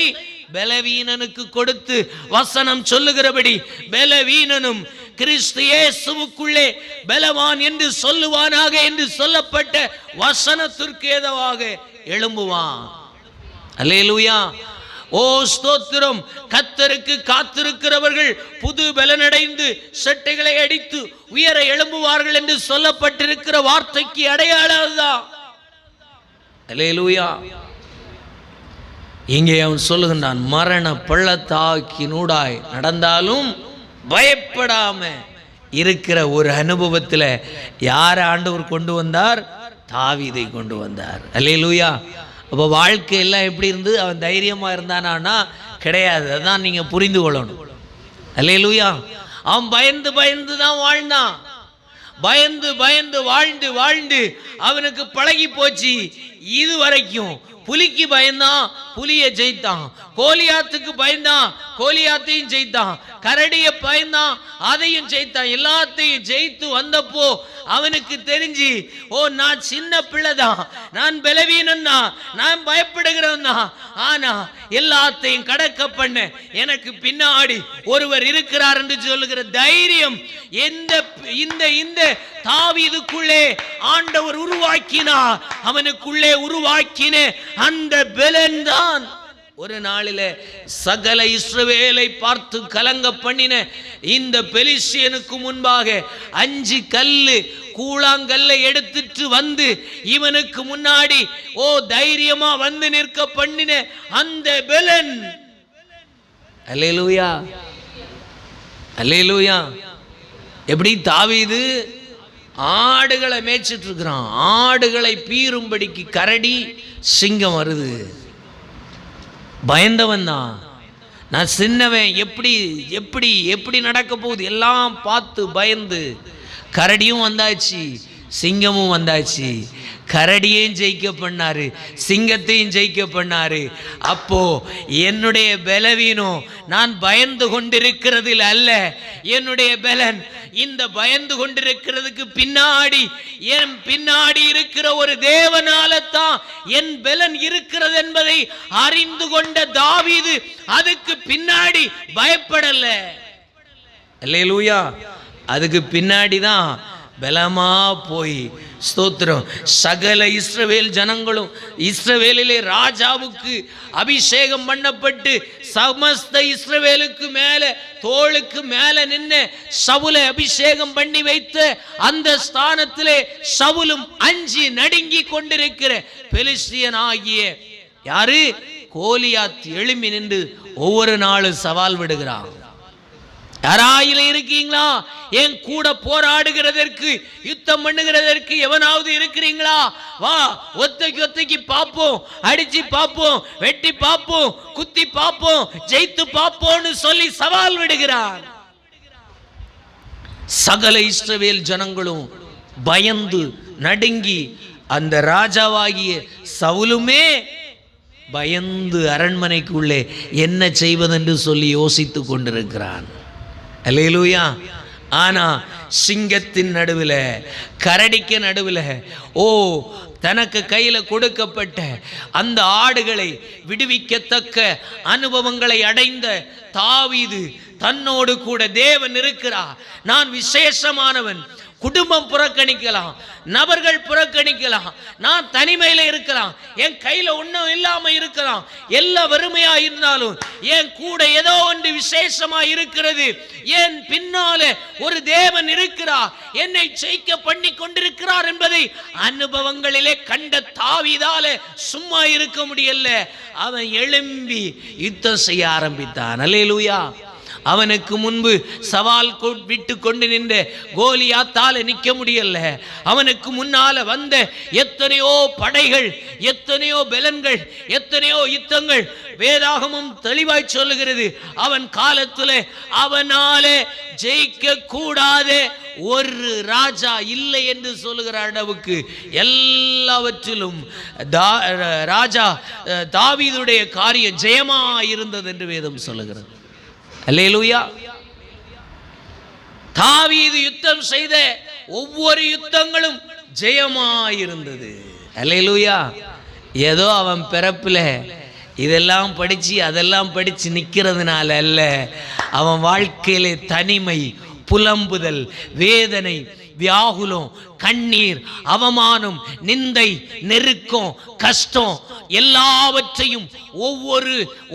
பலவீனனுக்கு கொடுத்து வசனம் சொல்லுகிறபடி பலவீனனும் கிறிஸ்து இயேசுவுக்குள்ளே பலவான் என்று சொல்லுவானாக என்று சொல்லப்பட்ட வசனத்திற்கு ஏதுவாக எழும்புவான். அல்லேலூயா. ஓ ஸ்தோத்திரம். கர்த்தருக்கு காத்திருக்கிறவர்கள் புது பலனடைந்து செட்டைகளை அடித்து உயர எழும்புவார்கள் என்று சொல்லப்பட்டிருக்கிற வார்த்தைக்கு அடையாளம் தான். அல்லேலூயா. இங்கே அவன் சொல்லுகின்றான், மரண பள்ளத்தாக்கினூடாய் நடந்தாலும் பயப்படாம இருக்கிற ஒரு அனுபவத்தில் யார் ஆண்டவர் கொண்டு வந்தார்? தாவீதை கொண்டு வந்தார். அல்லேலூயா. அப்போ வாழ்க்கை எல்லாம் எப்படி இருந்து அவன் தைரியமாக இருந்தானா? கிடையாது. அதான் நீங்கள் புரிந்து கொள்ளணும். அல்லேலூயா. அவன் பயந்து பயந்து தான் வாழ்ந்தான். பயந்து பயந்து வாழ்ந்து வாழ்ந்து அவனுக்கு பழகி போச்சு. இது வரைக்கும் புலிக்கு பயந்தான், புலியை ஜெயித்தான். கோலியாத்துக்கு பயந்தான், கோலியாத்தையும் ஜெயித்தான். கரடிய பயந்தான், அதையும் ஜெயித்தான். எல்லாத்தையும் ஜெயித்து வந்தப்போ அவனுக்கு தெரிஞ்சு, ஓ நான் சின்ன பிள்ளைதான், நான் பலவீனம் தான், நான் பயப்படுகிறவன் தான். ஆனா எல்லாத்தையும் கடக்க பண்ண எனக்கு பின்னாடி ஒருவர் இருக்கிறார் என்று சொல்லுகிற தைரியம் இந்த தாவீதுக்குள்ளே ஆண்டவர் உருவாக்கினார். அவனுக்குள்ளே உருவாக்கின அந்த பலன் தான் ஒரு நாளில சகல இஸ்ரவேலை பார்த்து கலங்க பண்ணின இந்த பெலிஸ்தியனுக்கு முன்பாக 5 கல்லு கூழாங்கல்லை எடுத்துட்டு வந்து இவனுக்கு முன்னாடி ஓ தைரியமா வந்து நிற்க பண்ணின அந்த பலன். அல்லேலூயா. அல்லேலூயா. எப்படி தாவீது ஆடுகளை மேய்ச்சிட்டு இருக்கிறான். ஆடுகளை பீரும்படிக்கு கரடி சிங்கம் வருது. பயந்தவன் தான். நான் சின்னவன், எப்படி எப்படி எப்படி நடக்க போகுது எல்லாம் பார்த்து பயந்து. கரடியும் வந்தாச்சு, சிங்கமும் வந்தாச்சு. கரடியையும் ஜெயிக்க பண்ணாரு, சிங்கத்தையும் ஜெயிக்க பண்ணாரு. அப்போ என்னுடைய பலவீனம் நான் பயந்து கொண்டிருக்கிறதில் அல்ல. என்னுடைய பலன் இந்த பயந்து கொண்டிருக்கிறதுக்கு பின்னாடி என் பின்னாடி இருக்கிற ஒரு தேவனால தான் என் பலன் இருக்கிறது என்பதை அறிந்து கொண்ட தாவீது அதுக்கு பின்னாடி பயப்படல. அல்லேலூயா. அதுக்கு பின்னாடி தான் பலமா போய் ஸ்தோத்திரம் சகல இஸ்ரவேல் ஜனங்களும் இஸ்ரவேலிலே ராஜாவுக்கு அபிஷேகம் பண்ணப்பட்டு சமஸ்த இஸ்ரவேலுக்கு மேல தோளுக்கு மேல நின்று சவுலை அபிஷேகம் பண்ணி வைத்த அந்த ஸ்தானத்திலே சவுலும் அஞ்சி நடுங்கி கொண்டிருக்கிற பெலிஸ்தியன் ஆகிய யாரு? கோலியாத் எழும்பி நின்று ஒவ்வொரு நாளும் சவால் விடுகிறான். யாராயில இருக்கீங்களா? என் கூட போராடுகிறதற்கு யுத்தம் பண்ணுகிறதற்கு எவனாவது இருக்கிறீங்களா? வா, ஒத்தைக்கு பார்ப்போம், அடிச்சு பார்ப்போம், வெட்டி பார்ப்போம், குத்தி பார்ப்போம், ஜெயித்து பார்ப்போம்னு சொல்லி சவால் விடுகிறான். சகல இஸ்ரவேல் ஜனங்களும் பயந்து நடுங்கி அந்த ராஜாவாகிய சவுலுமே பயந்து அரண்மனைக்குள்ளே என்ன செய்வதென்று சொல்லி யோசித்து கொண்டிருக்கிறான். அல்லேலூயா. ஆனா சிங்கத்தின் நடுவில் கரடிக்கு நடுவில் ஓ தனக்கு கையில கொடுக்கப்பட்ட அந்த ஆடுகளை விடுவிக்கத்தக்க அனுபவங்களை அடைந்த தாவீது தன்னோடு கூட தேவன் இருக்கிறார். நான் விசேஷமானவன், குடும்பம் புறக்கணிக்கலாம், நபர்கள் புறக்கணிக்கலாம், நான் தனிமையில இருக்கலாம், என் கையில ஒன்றும் இல்லாம இருக்கலாம், எல்லா வறுமையா இருந்தாலும் என் கூட ஏதோ ஒன்று விசேஷமா இருக்கிறது, என் பின்னால ஒரு தேவன் இருக்கிறார், என்னை ஜெயிக்க பண்ணி கொண்டிருக்கிறார் என்பதை அனுபவங்களிலே கண்ட தாவீதால சும்மா இருக்க முடியல. அவன் எழும்பி யுத்தம் செய்ய ஆரம்பித்தான். அல்லேலூயா. அவனுக்கு முன்பு சவால் விட்டு கொண்டு நின்ற கோலியாத்தால நிற்க முடியல. அவனுக்கு முன்னால வந்த எத்தனையோ படைகள், எத்தனையோ பெலன்கள், எத்தனையோ யுத்தங்கள் வேதாகமும் தெளிவாய் சொல்லுகிறது. அவன் காலத்துல அவனால ஜெயிக்க கூடாத ஒரு ராஜா இல்லை என்று சொல்லுகிற அளவுக்கு எல்லாவற்றிலும் ராஜா தாவீதுடைய காரியம் ஜெயமா இருந்தது என்று வேதம் சொல்லுகிறது. அல்லேலூயா. தாவீது யுத்தம் செய்த ஒவ்வொரு யுத்தங்களும் ஜெயமாயிருந்தது. அல்லேலூயா. ஏதோ அவன் பிறப்புல இதெல்லாம் படிச்சு அதெல்லாம் படிச்சு நிக்கிறதுனால அல்ல, அவன் வாழ்க்கையிலே தனிமை, புலம்புதல், வேதனை, வியாகுலம், கண்ணீர், அவமானம், நிந்தை, நெருக்கம், கஷ்டம் எல்லாவற்றையும்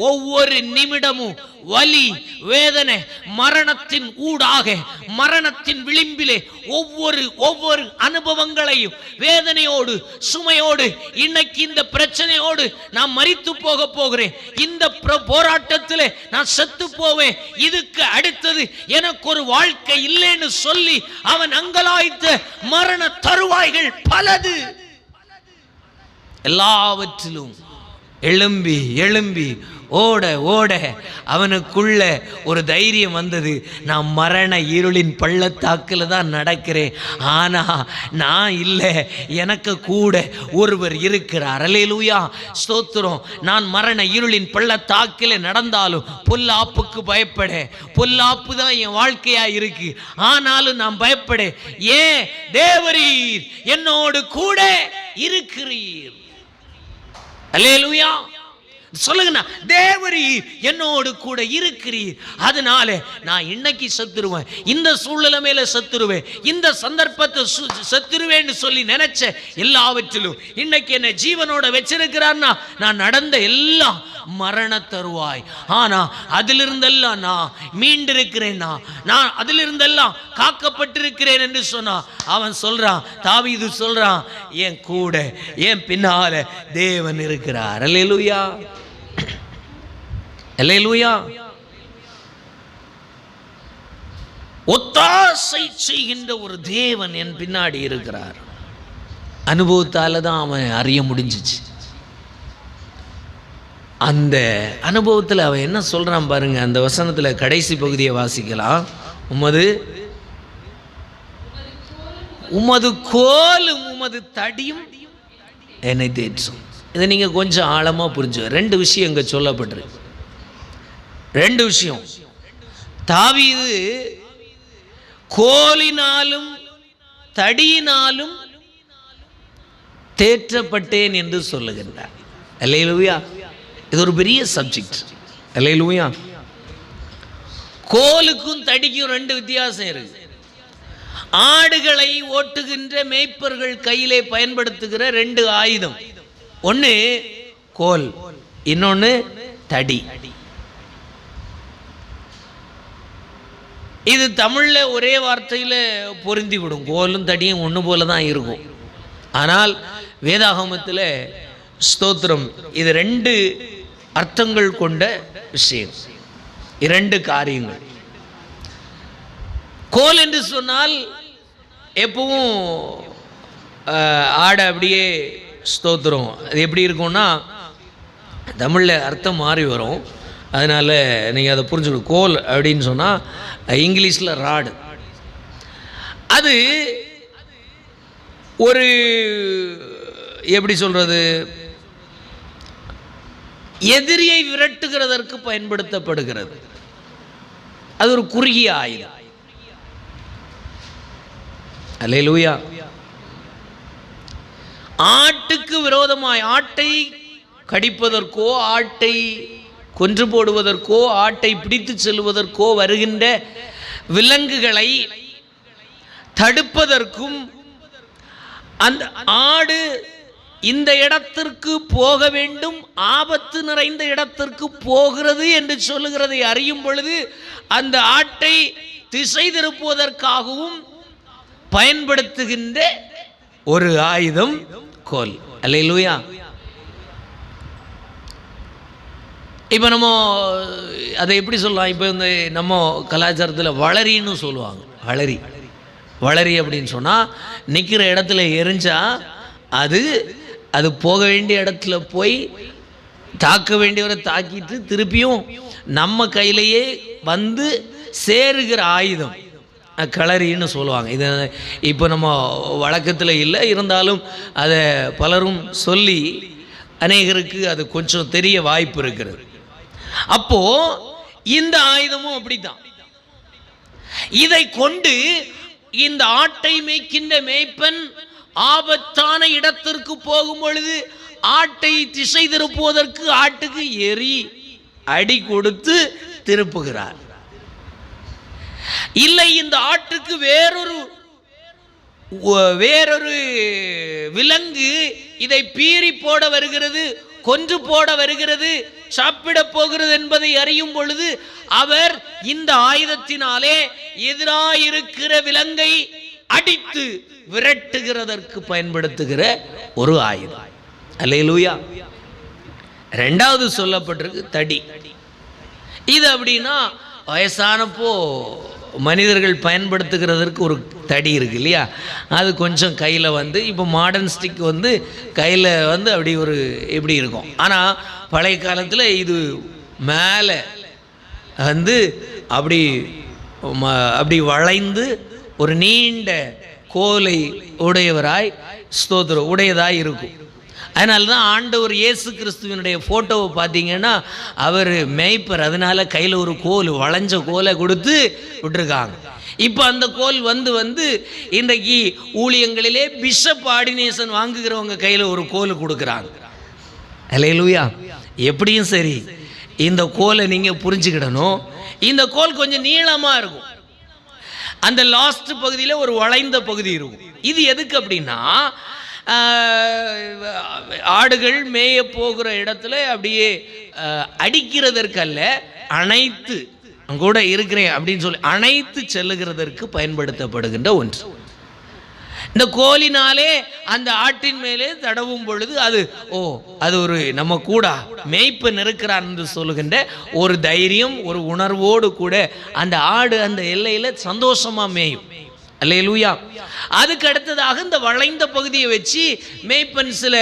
ஒவ்வொரு நிமிடமும் வலி, வேதனை, மரணத்தின் ஊடாக, மரணத்தின் விளிம்பிலே ஒவ்வொரு அனுபவங்களையும் வேதனையோடு, சுமையோடு, இன்னைக்கு இந்த பிரச்சனையோடு நான் மரித்து போக போகிறேன், இந்த போராட்டத்தில் நான் செத்து போவேன், இதுக்கு அடுத்தது எனக்கு ஒரு வாழ்க்கை இல்லைன்னு சொல்லி அவன் அங்கலாய்த்த மரண தருவாய்கள் பலது. எல்லாவற்றிலும் எழும்பி ஓட அவனுக்குள்ள ஒரு தைரியம் வந்தது. நான் மரண இருளின் பள்ளத்தாக்கில் தான் நடக்கிறேன், ஆனா நான் இல்லை, எனக்கு கூட ஒருவர் இருக்கிறார். அல்லேலூயா, ஸ்தோத்திரம். நான் மரண இருளின் பள்ளத்தாக்கில் நடந்தாலும் பொல்லாப்புக்கு பயப்பட, பொல்லாப்பு தான் என் வாழ்க்கையா இருக்கு, ஆனாலும் நான் பயப்பட, ஏன் தேவரீர் என்னோடு கூட இருக்கிறீர். அல்லேலூயா. சொல்லுங்க, தேவரீர் என்னோடு கூட இருக்கிறீர், அதனால நான் இன்னைக்கு செத்துருவேன், இந்த சூழ்நிலை மேல செத்துருவேன், இந்த சந்தர்ப்பத்தை செத்துருவேன்னு சொல்லி நினைச்ச எல்லாவற்றிலும் இன்னைக்கு என்ன ஜீவனோட வச்சிருக்கிறார்னா நான் நடந்த எல்லாம் மரண தருவாய், ஆனா அதிலிருந்தெல்லாம் நான் மீண்டிருக்கிறேன், நான் அதிலிருந்தெல்லாம் காக்கப்பட்டிருக்கிறேன் என்று சொன்னா அவன் சொல்றான், தாவீது சொல்றான், என் கூட என் பின்னால தேவன் இருக்கிறார். அல்லேலூயா, அல்லேலூயா. ஒத்தாசை செய்கின்ற ஒரு தேவன் என் பின்னாடி இருக்கிறார். அனுபவத்தால தான் அவன் அறிய முடிஞ்சிச்சு. அந்த அனுபவத்தில் அவன் என்ன சொல்றான் பாருங்க, அந்த வசனத்தில் கடைசி பகுதியை வாசிக்கலாம். உமது கோலும் உமது தடியும் என்னை தேற்றும். இதை நீங்க கொஞ்சம் ஆழமா புரிஞ்சு. ரெண்டு விஷயம் இங்க சொல்லப்பட்டிருக்கு. ரெண்டு விஷயம். தாவீது கோலினாலும் தடியினாலும் தேற்றப்பட்டேன் என்று சொல்லுகின்றார். அல்லேலூயா. இது ஒரு பெரிய சப்ஜெக்ட். அல்லேலூயா. கோலுக்கும் தடிக்கும் ரெண்டு வித்தியாசம் இருக்கு. ஆடுகளை ஓட்டுகின்ற மேய்ப்பர்கள் கையிலே பயன்படுத்துகிற ரெண்டு ஆயுதம், ஒன்று கோல், இன்னொன்று தடி. இது தமிழ்ல ஒரே வார்த்தையில் பொருந்தி விடும், கோலும் தடியும் ஒன்று போல தான் இருக்கும். ஆனால் வேதாகமத்தில் ஸ்தோத்திரம், இது ரெண்டு அர்த்தங்கள் கொண்ட விஷயம், இரண்டு காரியங்கள். கோல் என்று சொன்னால் எப்பவும் ஆடை அப்படியே ஸ்தோத்திரம், அது எப்படி இருக்கும்னா தமிழில் அர்த்தம் மாறி வரும், அதனால் நீங்கள் அதை புரிஞ்சுக்கணும். கோல் அப்படின்னு சொன்னால் இங்கிலீஷில் ராடு. அது ஒரு எப்படி சொல்கிறது, எதிரியை விரட்டுகிறதற்கு பயன்படுத்தப்படுகிறது. அது ஒரு குறுகிய ஆயுதம். அல்லேலூயா. ஆட்டுக்கு விரோதமாய், ஆட்டை கடிப்பதற்கோ ஆட்டை கொன்று போடுவதற்கோ ஆட்டை பிடித்து செல்வதற்கோ வருகின்ற விலங்குகளை தடுப்பதற்கும் அந்த ஆடு இந்த இடத்திற்கு போக வேண்டும், ஆபத்து நிறைந்த இடத்திற்கு போகிறது என்று சொல்லுகிறதை அறியும் பொழுது அந்த ஆட்டை திசை திருப்புவதற்காகவும் பயன்படுத்துகின்ற ஒரு ஆயுதம் கோல். அல்லேலூயா. இப்போ நம்ம அதை எப்படி சொல்லலாம்? இப்போ இந்த நம்ம கலாச்சாரத்தில் வளரின்னு சொல்லுவாங்க. வளரி அப்படின்னு சொன்னால் நிற்கிற இடத்துல எரிஞ்சா அது போக வேண்டிய இடத்துல போய் தாக்க வேண்டியவரை தாக்கிட்டு திருப்பியும் நம்ம கையிலேயே வந்து சேருகிற ஆயுதம் களரின்னு சொல்லுவாங்க. இது இப்போ நம்ம வழக்கத்தில் இல்லை, இருந்தாலும் அதை பலரும் சொல்லி அநேகருக்கு அது கொஞ்சம் தெரிய வாய்ப்பு இருக்கிறது. அப்போ இந்த ஆயுதமும் அப்படித்தான். இதை கொண்டு இந்த ஆட்டை மேய்க்கின்ற மேய்ப்பன் ஆபத்தான இடத்திற்கு போகும் பொழுது ஆட்டை திசை திருப்புவதற்கு ஆட்டுக்கு அடி கொடுத்து திருப்புகிறார். இல்லை, இந்த ஆட்டுக்கு வேறொரு விலங்கு இதை பீறி போட வருகிறது, கொன்று போட வருகிறது, சாப்பிட போகிறது என்பதை அறியும் பொழுது அவர் இந்த ஆயுதத்தினாலே எதிராயிருக்கிற விலங்கை அடித்து விரட்டுகிறதற்கு பயன்படுத்துகிற ஒரு ஆயுதம். அல்லேலூயா. ரெண்டாவது சொல்லப்பட்டிருக்கு தடி. இது அப்படின்னா வயசானப்போ மனிதர்கள் பயன்படுத்துகிறதற்கு ஒரு தடி இருக்கு இல்லையா, அது கொஞ்சம் கையில் வந்து இப்போ மாடர்ன் ஸ்டிக் வந்து கையில் வந்து அப்படி ஒரு எப்படி இருக்கும். ஆனால் பழைய காலத்தில் இது மேலே வந்து அப்படி வளைந்து ஒரு நீண்ட கோலை உடையதாய் இருக்கும். அதனால தான் ஆண்டவர் இயேசு கிறிஸ்துவனுடைய ஃபோட்டோவை பார்த்தீங்கன்னா அவர் மேய்ப்பர், அதனால கையில் ஒரு கோல், வளைஞ்ச கோலை கொடுத்து விட்டுருக்காங்க. இப்போ அந்த கோல் வந்து இன்றைக்கு ஊழியங்களிலே பிஷப் ஆர்டினேஷன் வாங்குகிறவங்க கையில் ஒரு கோல் கொடுக்குறாங்க. அல்லேலூயா. எப்படியும் சரி, இந்த கோலை நீங்கள் புரிஞ்சுக்கிடணும். இந்த கோல் கொஞ்சம் நீளமாக இருக்கும், அந்த லாஸ்ட் பகுதியில் ஒரு வளைந்த பகுதி இருக்கும். இது எதுக்கு அப்படின்னா ஆடுகள் மேய போகிற இடத்துல அப்படியே அடிக்கிறதற்கல்ல, அணைத்து கூட இருக்கிறேன் அப்படின்னு சொல்லி அணைத்து செல்லுகிறதற்கு பயன்படுத்தப்படுகின்ற ஒன்று. இந்த கோலினாலே அந்த ஆட்டின் மேலே தடவும் பொழுது அது ஒரு நம்ம கூட மேய்ப்பன் இருக்கிறார் என்று சொல்லுகின்ற ஒரு தைரியம், ஒரு உணர்வோடு கூட அந்த ஆடு அந்த எல்லையில் சந்தோஷமா மேயும். அல்லேலூயா. அதுக்கு அடுத்ததாக இந்த வளைந்த பகுதியை வச்சு மேய்ப்பன் சில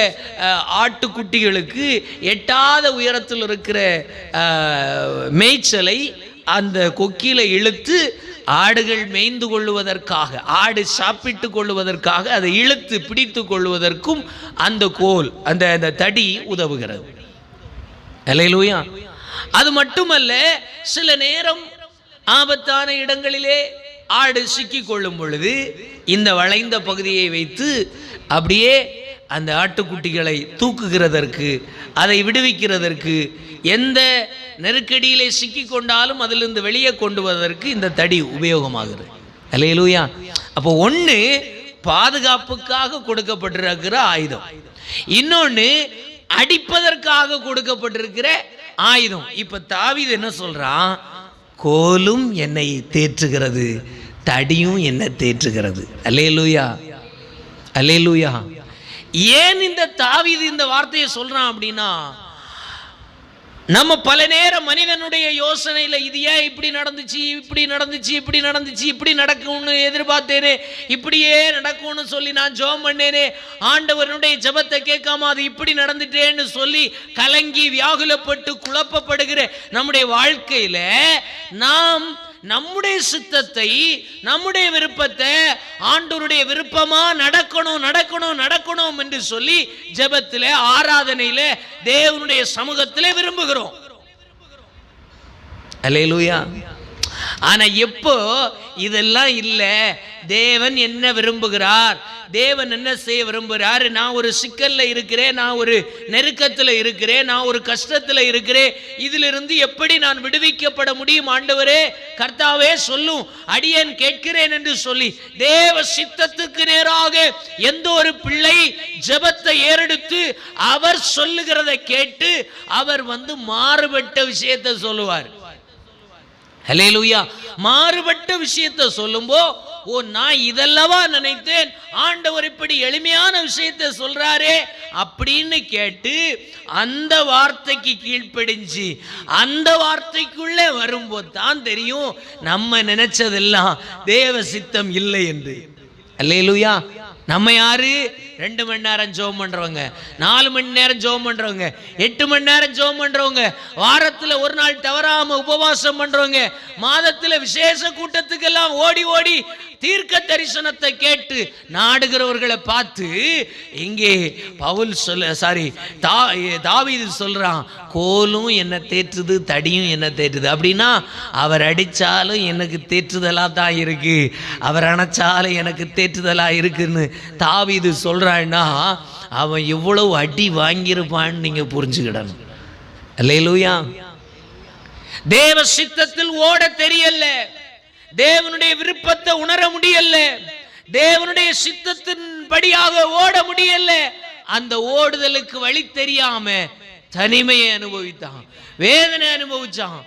ஆட்டுக்குட்டிகளுக்கு எட்டாத உயரத்தில் இருக்கிற மேய்ச்சலை அந்த கொக்கியில இழுத்து ஆடுகள் மேய்ந்து கொள்ளுவதற்காக, ஆடு சாப்பிட்டு கொள்ளுவதற்காக அதை இழுத்து பிடித்து கொள்வதற்கும் அந்த கோல், அந்த தடி உதவுகிறது. அல்லேலூயா. அது மட்டுமல்ல, சில நேரம் ஆபத்தான இடங்களிலே ஆடு சிக்கி கொள்ளும் பொழுது இந்த வளைந்த பகுதியை வைத்து அப்படியே அந்த ஆட்டுக்குட்டிகளை தூக்குகிறதற்கு, அதை விடுவிக்கிறதற்கு, எந்த நெருக்கடியிலே சிக்கி கொண்டாலும் அதிலிருந்து வெளியே கொண்டு வருவதற்கு இந்த தடி உபயோகமாகிறது. அல்லேலூயா. அப்போ ஒன்று பாதுகாப்புக்காக கொடுக்கப்பட்டிருக்கிற ஆயுதம், இன்னொன்று அடிப்பதற்காக கொடுக்கப்பட்டிருக்கிற ஆயுதம். இப்ப தாவீது என்ன சொல்றான்? கோலும் என்னை தேற்றுகிறது, தடியும் என்னை தேற்றுகிறது. அல்லேலூயா. அல்லேலூயா. ஏன் இந்த தாவீது இந்த வார்த்தையை சொல்றான் அப்படின்னா, நம்ம பல நேரம் மனிதனுடைய யோசனையில இது ஏன் இப்படி நடந்துச்சு, இப்படி நடந்துச்சு, இப்படி நடந்துச்சு, இப்படி நடக்கும்னு எதிர்பார்த்தேனே, இப்படியே நடக்கும்னு சொல்லி நான் ஜெபம் பண்ணேனே, ஆண்டவனுடைய ஜெபத்தை கேட்காம அது இப்படி நடந்துட்டேன்னு சொல்லி கலங்கி வியாகுலப்பட்டு குழப்பப்படுகிற நம்முடைய வாழ்க்கையில நாம் நம்முடைய சித்தத்தை, நம்முடைய விருப்பத்தை ஆண்டவருடைய விருப்பமா நடக்கணும் நடக்கணும் நடக்கணும் என்று சொல்லி ஜெபத்திலே, ஆராதனையிலே, தேவனுடைய சமூகத்திலே விரும்புகிறோம். அல்லேலூயா. ஆனா எப்போ இதெல்லாம் இல்லை, தேவன் என்ன விரும்புகிறார், தேவன் என்ன செய்ய விரும்புகிறார். நான் ஒரு சிக்கல்ல இருக்கிறேன், நான் ஒரு நெருக்கத்தில் இருக்கிறேன், நான் ஒரு கஷ்டத்தில் இருக்கிறேன், இதிலிருந்து எப்படி நான் விடுவிக்கப்பட முடியும் ஆண்டவரே, கர்த்தாவே சொல்லும், அடியேன் கேட்கிறேன் என்று சொல்லி தேவ சித்தத்துக்கு நேராக எந்த ஒரு பிள்ளை ஜெபத்தை ஏறெடுத்து அவர் சொல்லுகிறதை கேட்டு அவர் மாறுபட்ட விஷயத்தை சொல்லுவார். ஹல்லேலூயா. மாறுபட்ட விஷயத்தை சொல்லும்போ, ஓ நான் இதல்லவா நினைத்தேன், ஆண்டவர் இப்படி எளிமையான விஷயத்தை சொல்றாரே அப்படின்னு கேட்டு அந்த வார்த்தைக்கு கீழ்ப்படிஞ்சு அந்த வார்த்தைக்குள்ளே வரும்போது தான் தெரியும் நம்ம நினைச்சதெல்லாம் தேவ சித்தம் இல்லை என்று. அல்லேலூயா. நம்ம யாரு? 2 மணி நேரம் ஜெபம் பண்றவங்க, 4 மணி நேரம் ஜெபம் பண்றவங்க, 8 மணி நேரம் ஜெபம் பண்றவங்க, வாரத்துல ஒரு நாள் தவறாம உபவாசம் பண்றவங்க, மாதத்துல விசேஷ கூட்டத்துக்கெல்லாம் ஓடி ஓடி தீர்க்க தரிசனத்தை கேட்டு நாடுகிறவர்களை பார்த்து இங்கே பவுல் தாவீது சொல்றான், கோலும் என்ன தேற்றுது, தடியும் என்ன தேற்றுது. அப்படின்னா அவர் அடிச்சாலும் எனக்கு தேற்றுதலா தான் இருக்கு, அவர் அணைச்சாலும் எனக்கு தேற்றுதலா இருக்குன்னு தாவீது சொல்றான்னா அவன் எவ்வளவு அடி வாங்கியிருப்பான்னு நீங்க புரிஞ்சுக்கிடணும். அல்லேலூயா. தேவ சித்தத்தில் ஓட தெரியல, தேவனுடைய விருப்பத்தை உணர முடியல, தேவனுடைய சித்தத்தின் படியாக ஓட முடியல. அந்த ஓடுதலுக்கு வழி தெரியாம தனிமையை அனுபவித்தான், வேதனை அனுபவிச்சான்,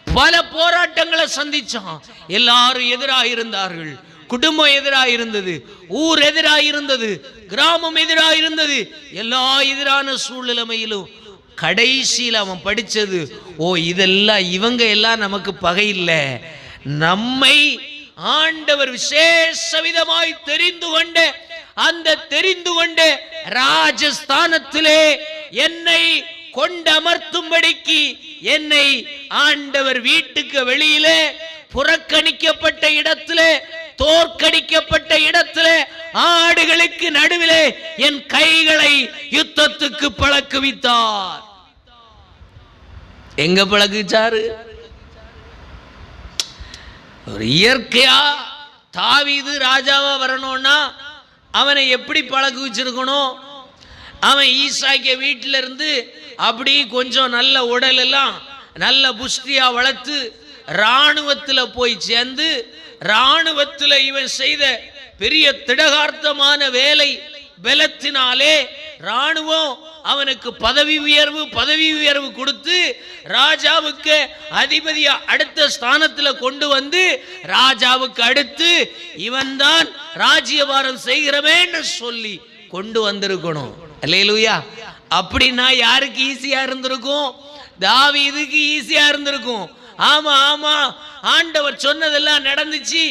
பல போராட்டங்களை சந்திச்சான். எல்லாரும் எதிராக இருந்தார்கள், குடும்பம் எதிராக இருந்தது, ஊர் எதிராக இருந்தது, கிராமம் எதிராக இருந்தது, எல்லா எதிரான சூழ்நிலைமையிலும் கடைசியில் அவன் படிச்சது, ஓ இதெல்லாம் இவங்க எல்லாம் நமக்கு பகை இல்லை, நம்மை ஆண்டவர் விசேஷ விதமாய் தெரிந்து கொண்ட அந்த தெரிந்து கொண்ட ராஜஸ்தானத்திலே என்னை கொண்டமர்த்தும்படிக்கு என்னை ஆண்டவர் வீட்டுக்கு வெளியிலே புறக்கணிக்கப்பட்ட இடத்திலே தோற்கடிக்கப்பட்ட இடத்திலே ஆடுகளுக்கு நடுவிலே என் கைகளை யுத்தத்துக்கு பழக்குவித்தார். எங்க பழக்குச்சாரு? ஒரு இயற்கையா தாவீது ராஜாவா வரணும்னா அவனை எப்படி பழக்க வச்சிருக்கணும்? அவன் ஈசாக்கிய வீட்டில இருந்து அப்படி கொஞ்சம் நல்ல உடல் எல்லாம் நல்ல புஷ்டியா வளர்த்து இராணுவத்தில் போய் சேர்ந்து இராணுவத்தில் இவன் செய்த பெரிய திடகார்த்தமான வேலை பலத்தினாலே இராணுவம் அவனுக்கு பதவி உயர்வு கொடுத்து ராஜாவுக்கு அதிபதியா அடுத்த ஸ்தானத்தில் கொண்டு வந்து ராஜாவுக்கு அடுத்து இவன் தான் ராஜ்யபாரம் செய்கிறவன்னு சொல்லி கொண்டு வந்திருக்கணும். அல்லேலூயா. அப்படின்னா யாருக்கு ஈஸியா இருந்திருக்கும்? தாவீதுக்கு ஈஸியா இருந்திருக்கும். ஆமா ஆமா, ஆண்டவர் சொன்னதெல்லாம் நடந்துச்சு,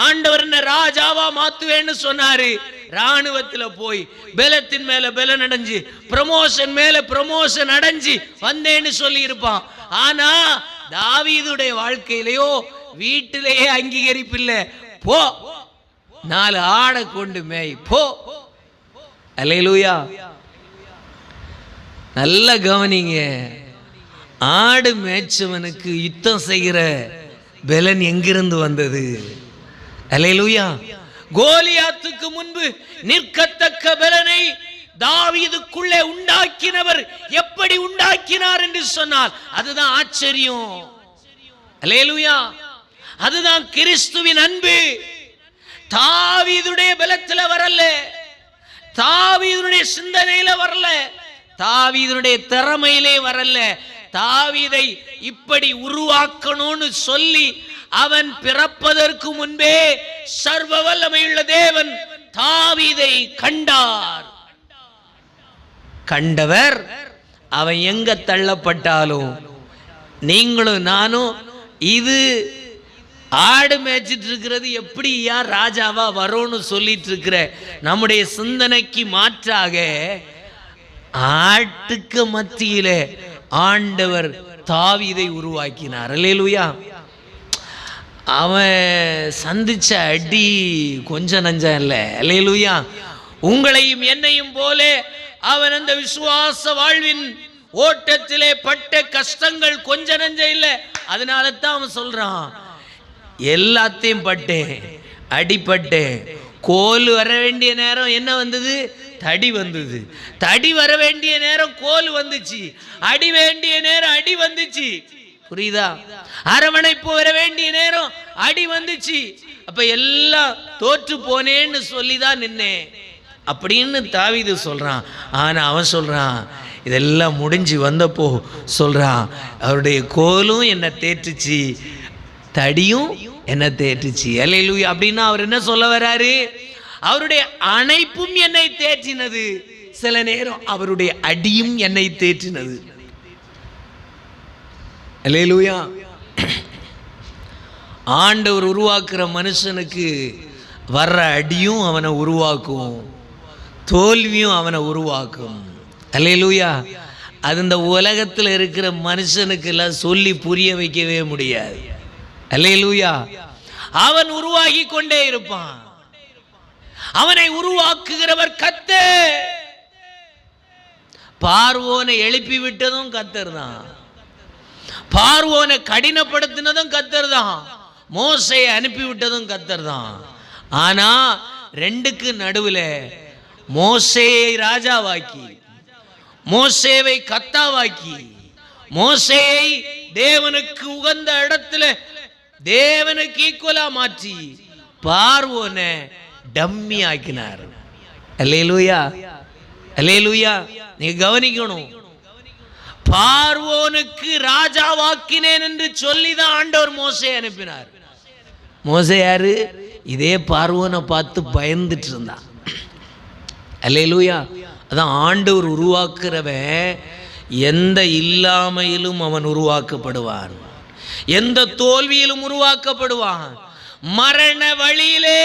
ஆண்டவர் என்ன ராஜாவா மாத்துவேன்னு சொன்னாரு. ராணுவத்துல போய் பலத்தின் மேல பலன் அடைஞ்சு ப்ரமோஷன் மேல ப்ரமோஷன் அடைஞ்சு வந்தேன்னு சொல்லி இருப்பான். ஆனா தாவீதுடைய வாழ்க்கையிலேயோ வீட்டிலேயே அங்கீகரிப்பு இல்லை. போ 4 ஆடை கொண்டு மேய் போ. அல்லேலூயா. நல்ல கவனிங்க, ஆடு மேய்ச்சவனுக்கு யுத்தம் செய்கிற பலன் எங்கிருந்து வந்தது? அல்லேலூயா. கோலியாத்துக்கு முன்பு நிற்கத்தக்க பலனை தாவீதுக்குள்ளே உண்டாக்கினவர் எப்படி உண்டாக்கினார் என்று சொன்னால் அதுதான் ஆச்சரியம். அல்லேலூயா. அதுதான் கிறிஸ்துவின் அன்பு. தாவீதுடைய பலத்துல வரல, தாவீதுடைய சிந்தனையில வரல, தாவீதுடைய திறமையிலே வரல. தாவீதை இப்படி உருவாக்கணும்னு சொல்லி அவன் பிறப்பதற்கு முன்பே சர்வ வல்லமையுள்ள தேவன் தாவீதை கண்டார். கண்டவர் அவன் எங்க தள்ளப்பட்டாலும் நீங்களும் நானும் இது ஆடு மேய்ச்சிட்டு இருக்கிறது எப்படி யார் ராஜாவா வரும்னு சொல்லிட்டு இருக்கிற நம்முடைய சிந்தனைக்கு மாற்றாக ஆட்டுக்கு மத்தியிலே ஆண்டவர் தாவீதை உருவாக்கினார். அல்லேலூயா. அவன் சந்திச்ச அடி கொஞ்சம் நஞ்சம் இல்லை. அல்லேலூயா. உங்களையும் என்னையும் போல அவன் அந்த விசுவாச வாழ்வின் ஓட்டத்திலே பட்ட கஷ்டங்கள் கொஞ்சம் நஞ்சம் இல்லை. அதனால தான் அவன் சொல்றான், எல்லாத்தையும் பட்டேன், அடிபட்டேன். கோல் வர வேண்டிய நேரம் என்ன வந்தது? தடி வந்தது. தடி வர வேண்டிய நேரம் கோல் வந்துச்சு. அடி வேண்டிய நேரம் அடி வந்துச்சு. புரியுதா? அரவணைப்பு வர வேண்டிய நேரம் அடி வந்துச்சு. அப்ப எல்லாம் தோற்று போனேன்னு சொல்லிதான் நின்னேன் அப்படின்னு தாவீது சொல்றான். ஆனா அவன் சொல்றான், இதெல்லாம் முடிஞ்சு வந்தப்போ சொல்றான், அவருடைய கோலும் என்ன தேற்றுச்சு, தடியும் என்ன தேற்றுச்சு. அல்லேலூயா. அப்படின்னா அவர் என்ன சொல்ல வராரு? அவருடைய அணைப்பும் என்னை தேற்றினது, சில நேரம் அவருடைய அடியும் என்னை தேற்றினது. அல்லேலூயா. ஆண்டவர் உருவாக்குற மனுஷனுக்கு வர்ற அடியும் அவனை உருவாக்கும், தோல்வியும் அவனை உருவாக்கும். அல்லேலூயா. அது இந்த உலகத்தில் இருக்கிற மனுஷனுக்கெல்லாம் சொல்லி புரிய வைக்கவே முடியாது. அல்லேலூயா. அவன் உருவாகி கொண்டே இருப்பான். அவனை உருவாக்குகிறவர் கர்த்தர். பார்வோனை எழுப்பி விட்டதும் கர்த்தர் தான். பார்வோனை கடினப்படுத்தினதும் கர்த்தர் தான். மோசையை அனுப்பி விட்டதும் கர்த்தர் தான். ஆனா ரெண்டுக்கு நடுவில் மோசேயை ராஜாவாக்கி, மோசேவை கர்த்தாவாக்கி, மோசேயை தேவனுக்கு உகந்த இடத்துல தேவனுக்கு ஈக்குவலா மாற்றி பார்வோனை டம்மி ஆக்கினார். அல்லேலூயா. அல்லேலூயா. நீங்க கவனிக்கணும், பார்வோனுக்கு ராஜாவாக்கினேன் என்று சொல்லிதான் ஆண்டவர் மோசே அனுப்பினார். மோசே யாரு? இதே பார்வோனை பார்த்து பயந்துட்டு இருந்தான். அல்லேலூயா. அதான் ஆண்டவர் உருவாக்குறவன் எந்த இல்லாமையிலும் அவன் உருவாக்கப்படுவான், எந்த தோல்வியிலும் உருவாக்கப்படுவான். மரண வழியிலே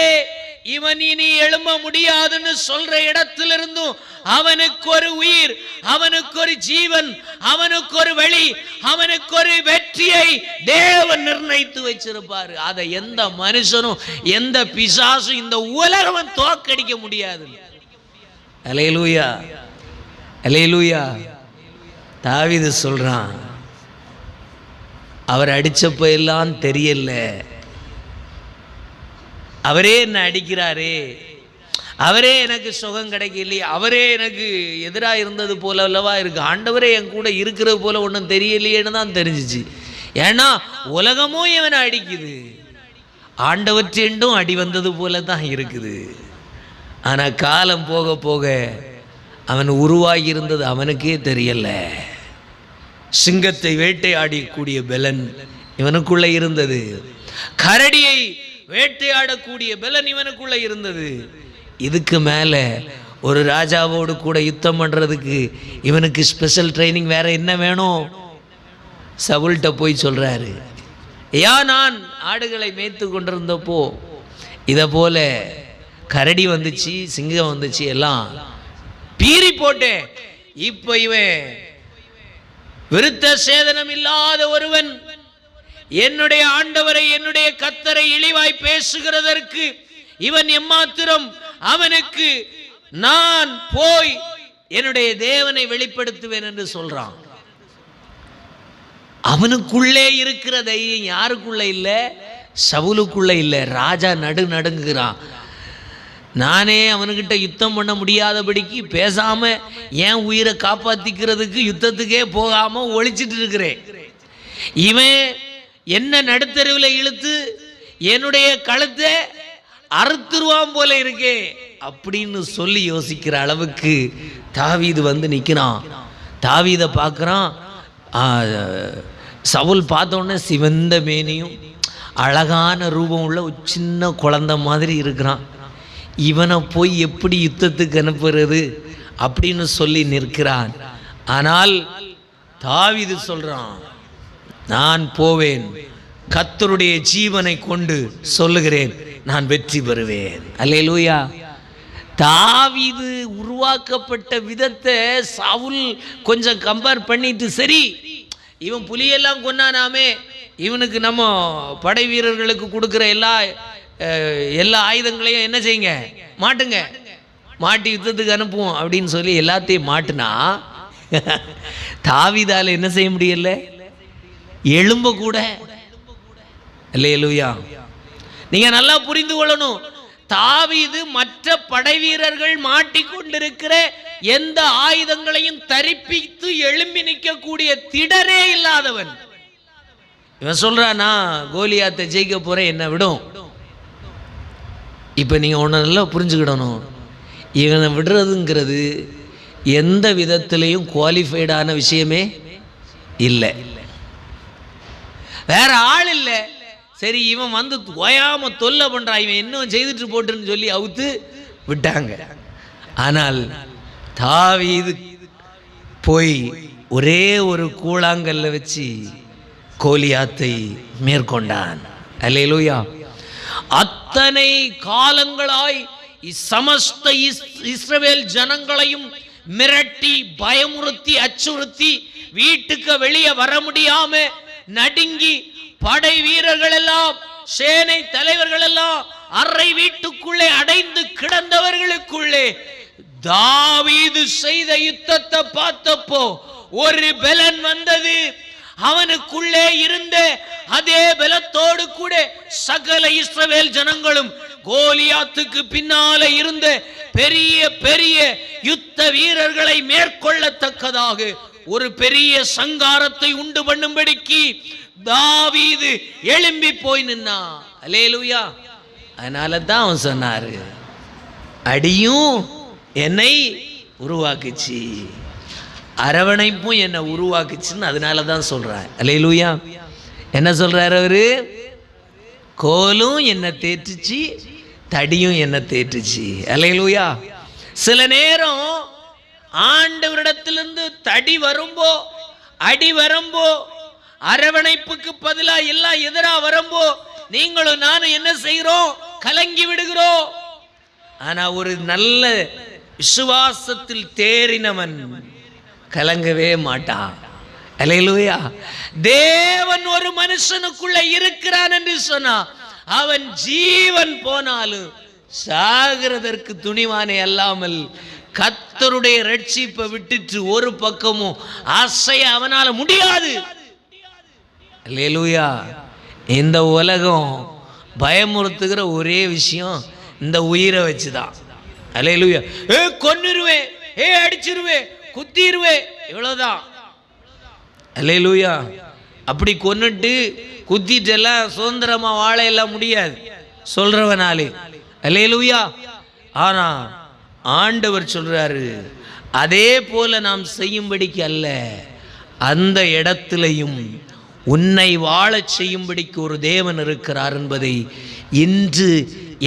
இவன் இனி எழும்ப முடியாதுன்னு சொல்ற இடத்திலிருந்தும் அவனுக்கு ஒரு உயிர், அவனுக்கு ஒரு ஜீவன், அவனுக்கு ஒரு வழி, அவனுக்கு ஒரு வெற்றியை தேவன் நிர்ணயித்து வச்சிருப்பாரு. அதை எந்த மனுஷனும் எந்த பிசாசும் இந்த உலகம் தோற்கடிக்க முடியாது. அல்லேலூயா. அல்லேலூயா. தாவீது சொல்றான், அவர் அடிச்சப்ப எல்லாம் தெரியல, அவரே என்ன அடிக்கிறாரே, அவரே எனக்கு சுகம் கிடைக்கலையே, அவரே எனக்கு எதிராக இருந்தது போல அல்லவா இருக்கு, ஆண்டவரே என் கூட இருக்கிறது போல ஒன்றும் தெரியலையேன்னு தான் தெரிஞ்சிச்சு. ஏன்னா உலகமும் இவனை அடிக்குது, ஆண்டவற்றெண்டும் அடி வந்தது போல தான் இருக்குது. ஆனால் காலம் போக போக அவன் உருவாகி இருந்தது அவனுக்கே தெரியல. சிங்கத்தை வேட்டையாடக்கூடிய பலன் இவனுக்குள்ள இருந்தது, கரடியை வேட்டையாடக்கூடிய பலன் இவனுக்குள்ள இருந்தது. இதுக்கு மேல ஒரு ராஜாவோடு கூட யுத்தம் பண்றதுக்கு இவனுக்கு ஸ்பெஷல் ட்ரைனிங் வேற என்ன வேணும்? சவுல்கிட்ட போய் சொல்றாரு, நான் ஆடுகளை மேய்த்து கொண்டிருந்தப்போ இதை போல கரடி வந்துச்சு, சிங்கம் வந்துச்சு, எல்லாம் பீறி போட்டேன். இப்ப இவன் விருத்த சேதனம் இல்லாத ஒருவன் என்னுடைய ஆண்டவரை, என்னுடைய கர்த்தரை இழிவாய் பேசுகிறதற்கு இவன் எம்மாத்திரம்? அவனுக்கு நான் போய் என்னுடைய தேவனை வெளிப்படுத்துவேன் என்று சொல்றான். அவனுக்குள்ளே இருக்கிற தைரியம் யாருக்குள்ள இல்ல? சவுலுக்குள்ள இல்ல. ராஜா நடுங்குகிறான். நானே அவனுக்கிட்ட யுத்தம் பண்ண முடியாதபடிக்கு பேசாம என் உயிரை காப்பாத்திக்கிறதுக்கு யுத்தத்துக்கே போகாம ஒளிச்சிட்டு இருக்கிறேன். இவன் என்ன நடுத்தருவில் இழுத்து என்னுடைய கழுத்தை அறுத்துருவான் போல இருக்கே அப்படின்னு சொல்லி யோசிக்கிற அளவுக்கு தாவீது வந்து நிற்கிறான். தாவீதை பார்க்குறான். சவுல் பார்த்தோன்னே சிவந்த மேனியும் அழகான ரூபம் உள்ள ஒரு சின்ன குழந்தை மாதிரி இருக்கிறான். இவனை போய் எப்படி யுத்தத்துக்கு அனுப்புறது அப்படின்னு சொல்லி நிற்கிறான். ஆனால் தாவீது சொல்றான், நான் போவேன், கர்த்தருடைய ஜீவனை கொண்டு சொல்லுகிறேன், நான் வெற்றி பெறுவேன். அல்லேலூயா. தாவீது உருவாக்கப்பட்ட விதத்தை சவுல் கொஞ்சம் கம்பேர் பண்ணிட்டு, சரி இவன் புலியெல்லாம் கொன்னானாமே, இவனுக்கு நம்ம படை வீரர்களுக்கு கொடுக்குற எல்லா ஆயுதங்களையும் என்ன செய்யுங்க, மாட்டுங்க, மாட்டி யுத்தத்துக்கு அனுப்புவோம் அப்படின்னு சொல்லி எல்லாத்தையும் மாட்டுனா தாவீதால என்ன செய்ய முடியல? எலும்ப கூட. அல்லேலூயா. நீங்க நல்லா புரிந்து கொள்ளணும். தாவீது மற்ற படை வீரர்கள் மாட்டிக்கொண்டிருக்கிற எந்த ஆயுதங்களையும் தரிப்பித்து எழும்பி நிற்கக்கூடிய திடரே இல்லாதவன். இவன் சொல்றான், நான் கோலியாத்தை ஜெயிக்க போறேன், என்ன விடும். இப்ப நீங்க ஒண்ணு நல்லா புரிஞ்சுக்கிடணும், இவனை விடுறதுங்கிறது எந்த விதத்திலையும் குவாலிஃபைடான விஷயமே இல்லை. வேற ஆள் இல்லை. சரி, இவன் வந்து ஓயாம தொல்லை பண்றான், இவன் இன்னும் செய்துட்டு போட்டுன்னு சொல்லி அவுத்து விட்டாங்க. ஆனால் தாவீது போய் ஒரே ஒரு கூழாங்கல்ல வச்சு கோலியாத்தை மேற்கொண்டான். அல்லேலூயா. அத்தனை காலங்களாய் சமஸ்த இஸ்ரவேல் ஜனங்களையும் மிரட்டி பயமுறுத்தி அச்சுறுத்தி வீட்டுக்கு வெளியே வர முடியாம நடுங்கி படை வீரர்கள் எல்லாம் சேனை தலைவர்கள் எல்லாம் அறை வீட்டுக்குள்ளே அடைந்து கிடந்தவர்களுக்குள்ளே தாவீது செய்த யுத்தத்தை பார்த்தப்போ ஒரு பெலன் வந்தது. அவனுக்குள்ளே இருந்த அதே பலத்தோடு கூட சகல இஸ்ரவேல் ஜனங்களும் கோலியாத்துக்கு பின்னால இருந்த பெரிய பெரிய யுத்த வீரர்களை மேற்கொள்ளத்தக்கதாக ஒரு பெரிய சங்காரத்தை உண்டு பண்ணும்படிக்கு தாவீது எழும்பி போய் நின்னா. அல்லேலூயா. அதனால தான் அவன் சொன்னாரு, அடியும் என்னை உருவாக்குச்சு, அரவணைப்பும் என்னை உருவாக்குச்சுன்னு. அதனால தான் சொல்றான். அல்லேலூயா. என்ன சொல்றாரு அவரு? கோலும் என்ன தேற்றுச்சு, தடியும் என்ன தேற்றுச்சு. அல்லேலூயா. சில நேரம் ஆண்டவரிடத்திலிருந்து தடி வரும்போ, அடி வரும்போ, அரவணைப்புக்கு பதிலா எல்லாம் எதிரா வரும்போ நீங்களும் நானும் என்ன செய்கிறோம்? கலங்கி விடுகிறோம். ஆனா ஒரு நல்ல விசுவாசத்தில் தேறினவன் கலங்கவே மாட்டான். அல்லேலூயா. தேவன் ஒரு மனுஷனுக்குள்ள இருக்கிறான் என்று சொன்னா அவன் ஜீவன் போனாலும் சாகிறதற்கு துணிவானே அல்லாமல் கர்த்தருடைய ரட்சிப்பை விட்டுட்டு ஒரு பக்கமும் அசைய அவனால முடியாது. அல்லேலூயா. இந்த உலகம் பயமுறுத்துகிற ஒரே விஷயம் இந்த உயிரை வச்சுதான். அல்லேலூயா. கொன்னுருவேன், அடிச்சிருவேன், குத்திருவேன், இவ்வளவுதான். அல்லேலூயா. அப்படி கொன்னுட்டு குத்திட்டு எல்லாம் சுதந்திரமா வாழ எல்லாம் முடியாது சொல்றவனாலே. அல்லேலூயா. ஆனா ஆண்டவர் சொல்றாரு, அதே போல நாம் செய்யும்படிக்கு அல்ல, அந்த இடத்திலையும் உன்னை வாழச் செய்யும்படிக்கு ஒரு தேவன் இருக்கிறார் என்பதை இன்று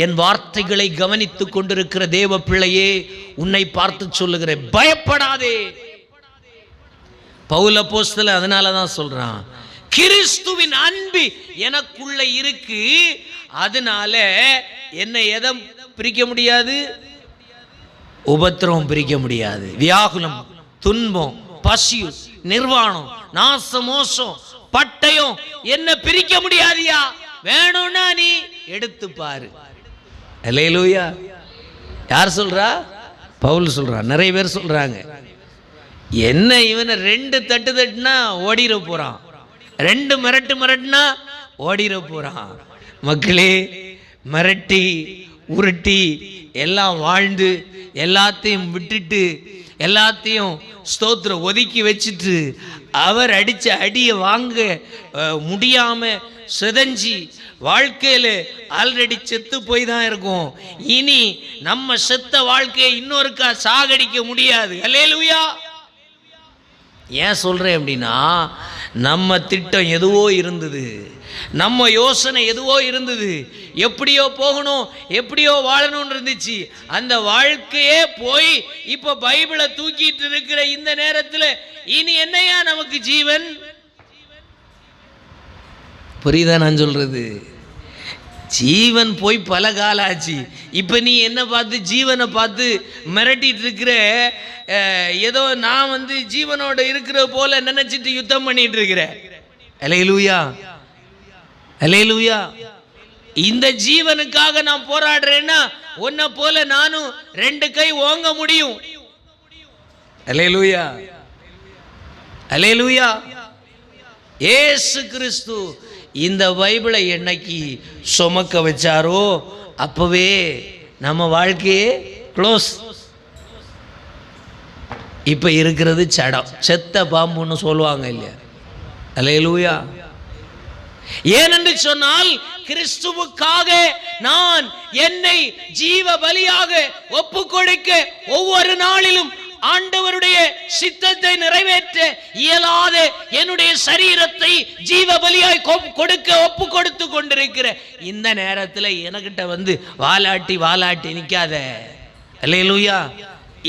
என் வார்த்தைகளை கவனித்துக் கொண்டிருக்கிற தேவ பிள்ளையே உன்னை பார்த்து சொல்லுகிறேன், பயப்படாதே. பவுல் அப்போஸ்தலன் அதனாலதான் சொல்றான், கிறிஸ்துவின் அன்பு எனக்குள்ள இருக்கு, அதனால என்னை எதை பிரிக்க முடியாது? உபத்திரவம் பிரிக்க முடியாது. வியாகுலம், துன்பம், பசி, நிர்வாணம், நாச மோசம், பட்டயம் என்ன பிரிக்க முடியாதியா? வேணும்னா நீ எடுத்து பாரு. அல்லேலூயா. யார் சொல்றா? பவுல் சொல்றா. நிறைய பேர் சொல்றாங்க, என்ன இவனை 2 தட்டு தட்டுனா ஓடிர போறான், 2 மிரட்டுனா ஓடிர போறான். மக்களே, மிரட்டி உருட்டி எல்லாம் வாழ்ந்து எல்லாத்தையும் விட்டுட்டு எல்லாத்தையும் ஸ்தோத்திரம் ஒதுக்கி வச்சுட்டு அவர் அடிச்ச அடியை வாங்க முடியாம சிதஞ்சி வாழ்க்கையில ஆல்ரெடி செத்து போய் தான் இருக்கும். இனி நம்ம செத்த வாழ்க்கையை இன்னொருக்கா சாகடிக்க முடியாது. அல்லேலூயா. ஏன் சொல்றேன் அப்படின்னா, நம்ம திட்டம் எதுவோ இருந்தது, நம்ம யோசனை எதுவோ இருந்தது, எப்படியோ போகணும், எப்படியோ வாழணும்னு இருந்துச்சு. அந்த வாழ்க்கையே போய் இப்ப பைபிளை தூக்கிட்டு இருக்கிற இந்த நேரத்தில் இனி என்னையா நமக்கு ஜீவன்? புரியுதா நான் சொல்றது? ஜீவன் போய் பல காலம் ஆச்சு. இப்ப நீ என்ன பார்த்து ஜீவனை பார்த்து மிரட்டிட்டு இருக்கிற, ஏதோ நான் ஜீவனோட இருக்கிற போல நினைச்சிட்டு யுத்தம் பண்ணிட்டு இருக்கிற. அல்லேலூயா. அல்லேலூயா. இந்த ஜீவனுக்காக நான் போராடுறேன்னா உன்னை போல நானும் 2 கை ஓங்க முடியும். அல்லேலூயா. அல்லேலூயா. இயேசு கிறிஸ்து இந்த பைபிளை என்னைக்கு சுமக்க வச்சாரோ அப்பவே நம்ம வாழ்க்கையே க்ளோஸ். இப்ப இருக்கிறது சடம், செத்த பாம்புன்னு சொல்லுவாங்க இல்லையா? அல்லேலூயா. ஏனென்று சொன்னால் கிறிஸ்துவுக்காக நான் என்னை ஜீவ பலியாக ஒப்பு கொடுக்க ஒவ்வொரு நாளிலும் ஆண்டவருடைய சித்தத்தை நிறைவேற்ற இயலாத என்னுடைய சரீரத்தை ஜீவ பலியாய் கொடுக்க ஒப்பு கொடுத்து கொண்டிருக்கிற இந்த நேரத்தில் எனக்கிட்ட வந்து வாலாட்டி நிற்காத. அல்லேலூயா.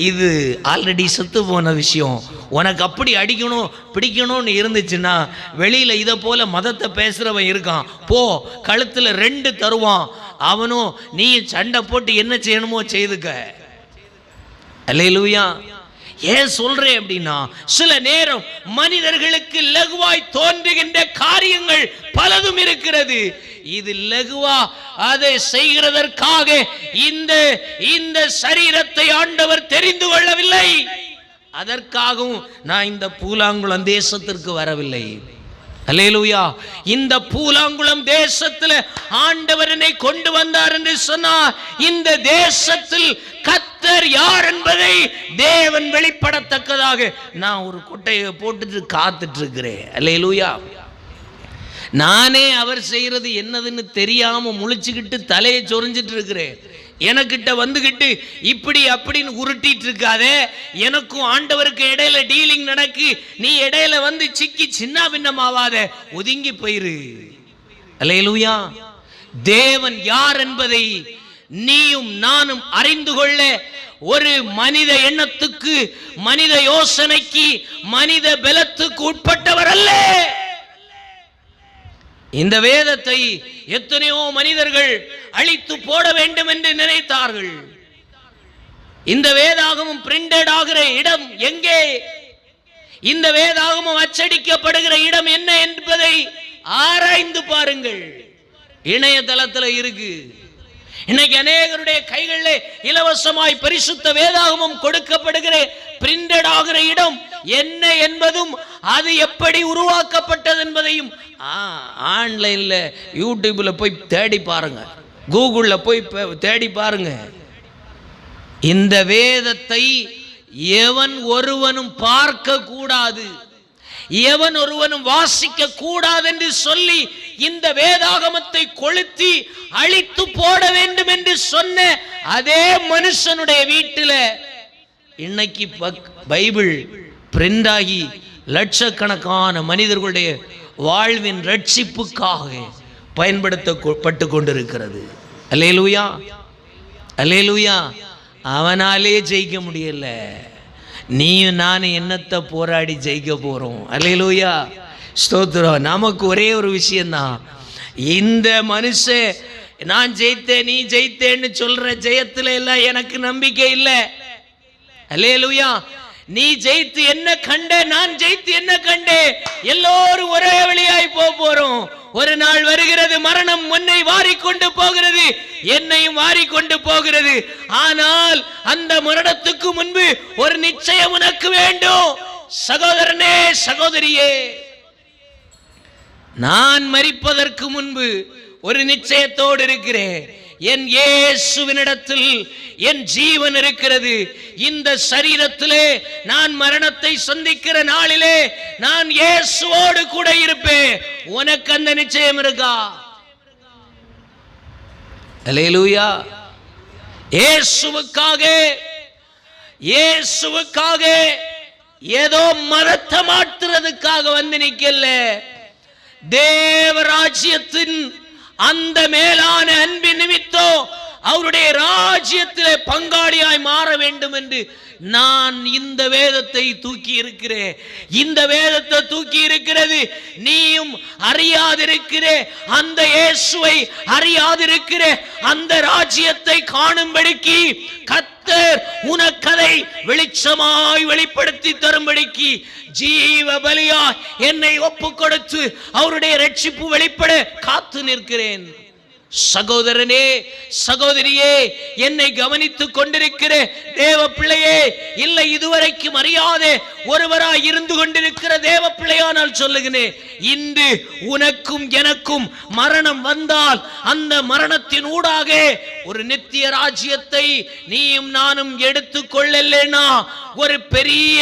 இது ஆல்ரெடி செத்து போன விஷயம். உனக்கு அப்படி அடிக்கணும் பிடிக்கணும்னு இருந்துச்சுன்னா வெளியில இதை போல மதத்தை பேசுறவன் இருக்கான், போ கழுத்துல 2 தருவான், அவனும் நீ சண்டை போட்டு என்ன செய்யணுமோ செய்துக்க. அல்லேலூயா. ஏன் சொல்றேன் அப்படின்னா, சில நேரம் மனிதர்களுக்கு லகுவாய் தோன்றுகின்ற காரியங்கள் பலதும் இருக்கிறது. இது லகுவா அதை செய்கிறதற்காக இந்த சரீரத்தை ஆண்டவர் தெரிந்து கொள்ளவில்லை. அதற்காகவும் நான் இந்த பூலாங்குளம் தேசத்திற்கு வரவில்லை. அல்லேலூயா. இந்த பூலாங்குளம் தேசத்தில் ஆண்டவர் என்னை கொண்டு வந்தார் என்று சொன்னார். இந்த தேசத்தில் கர்த்தர் யார் என்பதை தேவன் வெளிப்படத்தக்கதாக நான் ஒரு கொட்டையை போட்டுட்டு காத்துட்டு இருக்கிறேன். அல்லேலூயா. நானே அவர் செய்யறது என்னதுன்னு தெரியாம முழிச்சுக்கிட்டு தலையை சொரிஞ்சிட்டு இருக்கிறேன். எனக்கிட்ட வந்துகிட்டு இப்படி அப்படின்னு உருட்டிட்டு இருக்காதே. எனக்கும் ஆண்டவருக்கு இடையில டீலிங் நடக்கு, நீ இடையில வந்து சிக்கி சின்ன பின்னமாவாத, ஒதுங்கி போயிரு. அல்லேலூயா. தேவன் யார் என்பதை நீயும் நானும் அறிந்து கொள்ள ஒரு மனித எண்ணத்துக்கு, மனித யோசனைக்கு, மனித பலத்துக்கு உட்பட்டவர் அல்ல. இந்த வேதத்தை எத்தனையோ மனிதர்கள் அழித்து போட வேண்டும் என்று நினைத்தார்கள். இந்த வேதாகமம் பிரிண்டட் ஆகிற இடம் எங்கே? இந்த வேதாகமம் அச்சடிக்கப்படுகிற இடம் என்ன என்பதை ஆராய்ந்து பாருங்கள். இணையதளத்தில் இருக்கு. இன்னைக்கு அநேகருடைய கைகளில் இலவசமாய் பரிசுத்த வேதாகமம் கொடுக்கப்படுகிற பிரிண்டட் ஆகிற இடம் என்ன என்பதும் அது எப்படி உருவாக்கப்பட்டது என்பதையும் ஆன்லைன்ல யூடியூப்ல போய் தேடி பாருங்க, கூகுள்ல போய் தேடி பாருங்க. இந்த வேதத்தை எவன் ஒருவனும் பார்க்க கூடாது, எவன் ஒருவனும் வாசிக்க கூடாது என்று சொல்லி இந்த வேதாகமத்தை கொளுத்தி அழித்து போட வேண்டும் என்று சொன்ன அதே மனுஷனுடைய வீட்டில் இன்னைக்கு பைபிள் பிரிண்ட் ஆகி லட்சக்கணக்கான மனிதர்களுடைய வாழ்வின் ரட்சிப்புக்காக பயன்படுத்தப்பட்டு கொண்டிருக்கிறது. அல்லேலூயா. அல்லேலூயா. அவனாலே ஜெயிக்க முடியல, நீயும் நானும் என்னத்தை போராடி ஜெயிக்க போறோம்? அல்லேலூயா. ஸ்தோத்திரம். நமக்கு ஒரே ஒரு விஷயம்தான், இந்த மனுஷன் நான் ஜெயித்தேன் நீ ஜெயித்தேன்னு சொல்ற ஜெயத்துல எல்லாம் எனக்கு நம்பிக்கை இல்லை. அல்லேலூயா. நீ ஜெயித்து என்ன கண்ட, நான் ஜெயித்து என்ன கண்டே? எல்லோரும் ஒரே வழியாய் போறோம். ஒரு நாள் வருகிறது, மரணம் உன்னை வாரிக்கொண்டு போகிறது, என்னையும் வாரிக்கொண்டு போகிறது. ஆனால் அந்த மரணத்துக்கு முன்பு ஒரு நிச்சயம் உனக்கு வேண்டும். சகோதரனே, சகோதரியே, நான் மரிப்பதற்கு முன்பு ஒரு நிச்சயத்தோடு இருக்கிறேன். என் இயேசுவினிடத்தில் என் ஜீவன் இருக்கிறது. இந்த சரீரத்திலே நான் மரணத்தை சந்திக்கிற நாளிலே நான் இயேசுவோடு கூட இருப்பேன். உனக்கு அந்த நிச்சயம் இருக்கா? அல்லேலூயா. இயேசுவுக்காக ஏதோ மதத்தை மாற்றுறதுக்காக வந்து நிக்கல. தேவராஜ்யத்தின் அந்த மேலான அன்பின் நிமித்தம் அவருடைய ராஜ்யத்திலே பங்காளியாய் மாற வேண்டும் என்று நான் இந்த வேதத்தை தூக்கி இருக்கிறேன். இந்த வேதத்தை தூக்கி இருக்கிறது. நீயும் அறியாதிருக்கிற அந்த இயேசுவை, அறியாதிருக்கிற அந்த ராஜ்யத்தை காணும்படிக்கு கர்த்தர் உனக்கதை வெளிச்சமாய் வெளிப்படுத்தி தரும்படிக்கு ஜீவ பலியாய் என்னை ஒப்பு கொடுத்து அவருடைய ரட்சிப்பு வெளிப்பட காத்து நிற்கிறேன். சகோதரனே, சகோதரியே, என்னை கவனித்துக் கொண்டிருக்கிற தேவ பிள்ளையே, இல்லை இதுவரைக்கும் அறியாத ஒருவராய் இருந்து கொண்டிருக்கிற தேவ பிள்ளையானால் சொல்லுகிறேன், இன்று உனக்கும் எனக்கும் மரணம் வந்தால் அந்த மரணத்தின் ஊடாக ஒரு நித்திய ராஜ்யத்தை நீயும் நானும் எடுத்துக் கொள்ளலேனா ஒரு பெரிய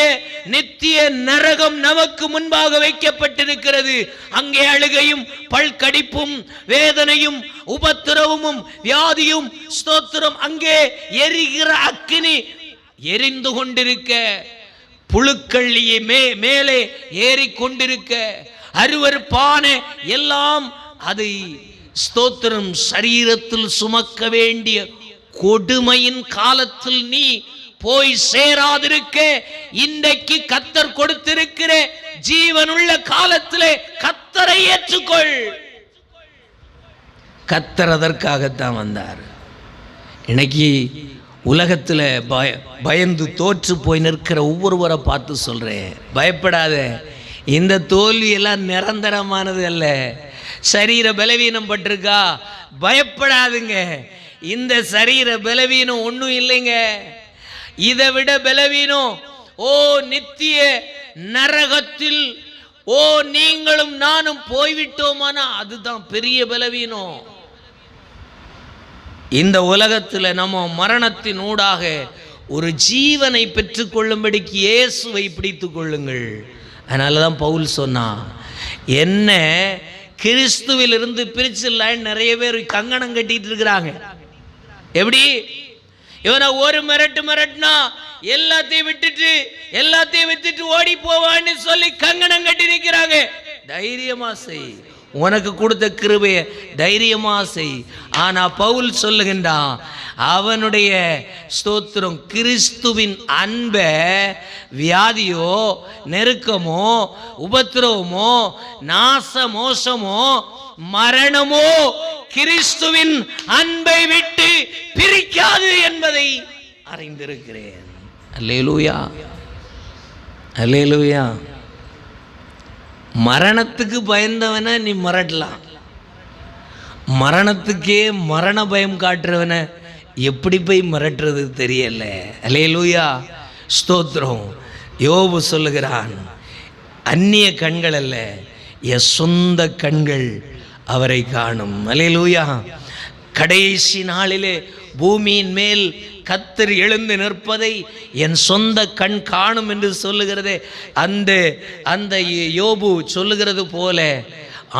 நித்திய நரகம் நமக்கு முன்பாக வைக்கப்பட்டிருக்கிறது. அங்கே அழுகையும் பல்கடிப்பும் வேதனையும் உபத்திரவமும் வியாதியும் ஸ்தோத்திரம், அங்கே எரிகிற அக்கினி எரிந்து கொண்டிருக்க, புழுக்கள் மேலே ஏறிக்கொண்டிருக்க, அருவருப்பான எல்லாம் அதை ஸ்தோத்திரம் சரீரத்தில் சுமக்க வேண்டிய கொடுமையின் காலத்தில் நீ போய் சேராதிருக்க, இன்றைக்கு கர்த்தர் கொடுத்திருக்கிற ஜீவனுள்ள காலத்திலே கர்த்தரை ஏற்றுக்கொள். கர்த்தர் அதற்காகத்தான் வந்தார். இன்னைக்கு உலகத்தில் பயந்து தோற்று போய் நிற்கிற ஒவ்வொருவரை பார்த்து சொல்றேன், பயப்படாத. இந்த தோல்வியெல்லாம் நிரந்தரமானது அல்ல. சரீர பலவீனம் பட்டிருக்கா, பயப்படாதுங்க. இந்த சரீர பலவீனம் ஒன்றும் இல்லைங்க. இதை விட பலவீனம் நித்திய நரகத்தில் நீங்களும் நானும் போய்விட்டோமானா அதுதான் பெரிய பலவீனம். இந்த உலகத்தில் நம்ம மரணத்தின் ஊடாக ஒரு ஜீவனை பெற்றுக்கொள்ளும்படிக்கு இயேசுவை பிடித்துக் கொள்ளுங்கள். அதனாலதான் பவுல் சொன்னா, என்ன கிறிஸ்துவில் இருந்து பிரிச்சிடலான்னு நிறைய பேர் கங்கணம் கட்டிட்டு இருக்கிறாங்க. எப்படி இவனை ஒரு மிரட்டுனா எல்லாத்தையும் விட்டுட்டு ஓடி போவான்னு சொல்லி கங்கணம் கட்டி நிற்கிறாங்க. தைரியமா செய், உனக்கு கொடுத்த கிருபையை தைரியமா செய். ஆனா பவுல் சொல்லுகின்றான், அவனுடைய ஸ்தோத்திரம் கிறிஸ்துவின் அன்பை வியாதியோ நெருக்கமோ உபத்திரவமோ நாச மோசமோ மரணமோ கிறிஸ்துவின் அன்பை விட்டு பிரிக்காது என்பதை அறிந்திருக்கிறேன். அல்லேலூயா, அல்லேலூயா. மரணத்துக்கு பயந்தவனை நீ மிரட்டலாம், மரணத்துக்கே மரண பயம் காட்டுறவன எப்படி போய் மிரட்டுறது தெரியல. அல்லேலூயா, ஸ்தோத்திரம். யோபு சொல்லுகிறான், அந்நிய கண்கள் அல்ல, என் சொந்த கண்கள் அவரை காணும். அல்லேலூயா. கடைசி நாளிலே பூமியின் மேல் கர்த்தர் எழுந்து நிற்பதை என் சொந்த கண் காணும் என்று சொல்லுகிறதே, அந்த யோபு சொல்லுகிறது போல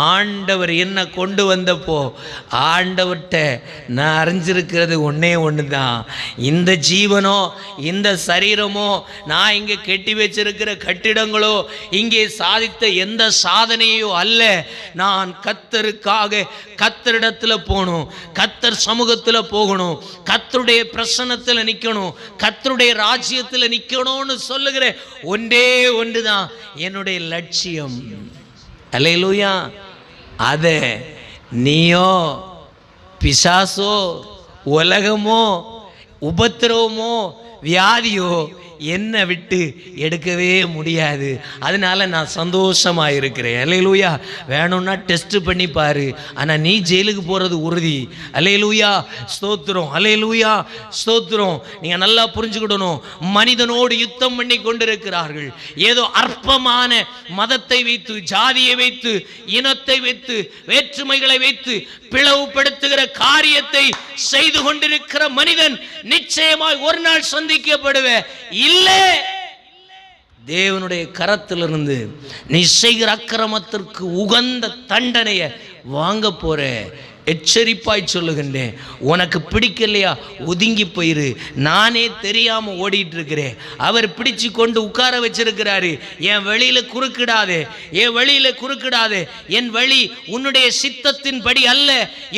ஆண்டவர் என்ன கொண்டு வந்தப்போ ஆண்டவர்கிட்ட நான் அறிஞ்சிருக்கிறது ஒன்னே ஒன்று தான், இந்த ஜீவனோ இந்த சரீரமோ நான் இங்கே கட்டி வச்சிருக்கிற கட்டிடங்களோ இங்கே சாதித்த எந்த சாதனையோ அல்ல. நான் கர்த்தருக்காக கர்த்தரிடத்தில் போகணும், கர்த்தர் சமூகத்தில் போகணும், கர்த்தருடைய பிரசன்னத்தில் நிற்கணும், கர்த்தருடைய ராஜ்யத்தில் நிற்கணும்னு சொல்லுகிற ஒன்றே ஒன்று தான் என்னுடைய லட்சியம். அல்லேலூயா. அதே நீயோ பிசாசோ உலகமோ உபத்திரவமோ வியாதியோ என்னை விட்டு எடுக்கவே முடியாது. அதனால நான் சந்தோஷமாக இருக்கிறேன். அல்லேலூயா. வேணும்னா டெஸ்ட் பண்ணி பாரு, ஆனால் நீ ஜெயிலுக்கு போகிறது உறுதி. அல்லேலூயா, ஸ்தோத்திரம். அல்லேலூயா, ஸ்தோத்திரம். நீங்கள் நல்லா புரிஞ்சுக்கிடணும், மனிதனோடு யுத்தம் பண்ணி கொண்டிருக்கிறார்கள். ஏதோ அற்பமான மதத்தை வைத்து, ஜாதியை வைத்து, இனத்தை வைத்து, வேற்றுமைகளை வைத்து பிளவுபடுத்துகிற காரியத்தை செய்து கொண்டிருக்கிற மனிதன் நிச்சயமாய் ஒரு நாள் சந்திக்கப்படுவே. இல்லை, தேவனுடைய கரத்திலிருந்து நீ செய்கிற அக்கிரமத்திற்கு உகந்த தண்டனையை வாங்க போற. எச்சரிப்பாய் சொல்லுகின்றேன், உனக்கு பிடிக்கலையா ஒதுங்கி போயிரு. நானே தெரியாம ஓடிட்டு இருக்கிறேன், அவர் பிடிச்சு கொண்டு உட்கார வச்சிருக்கிறாரு. என் வழியில குறுக்கிடாதே, என் வழியில குறுக்கிடாதே. என் வழி உன்னுடைய சித்தத்தின் படி அல்ல,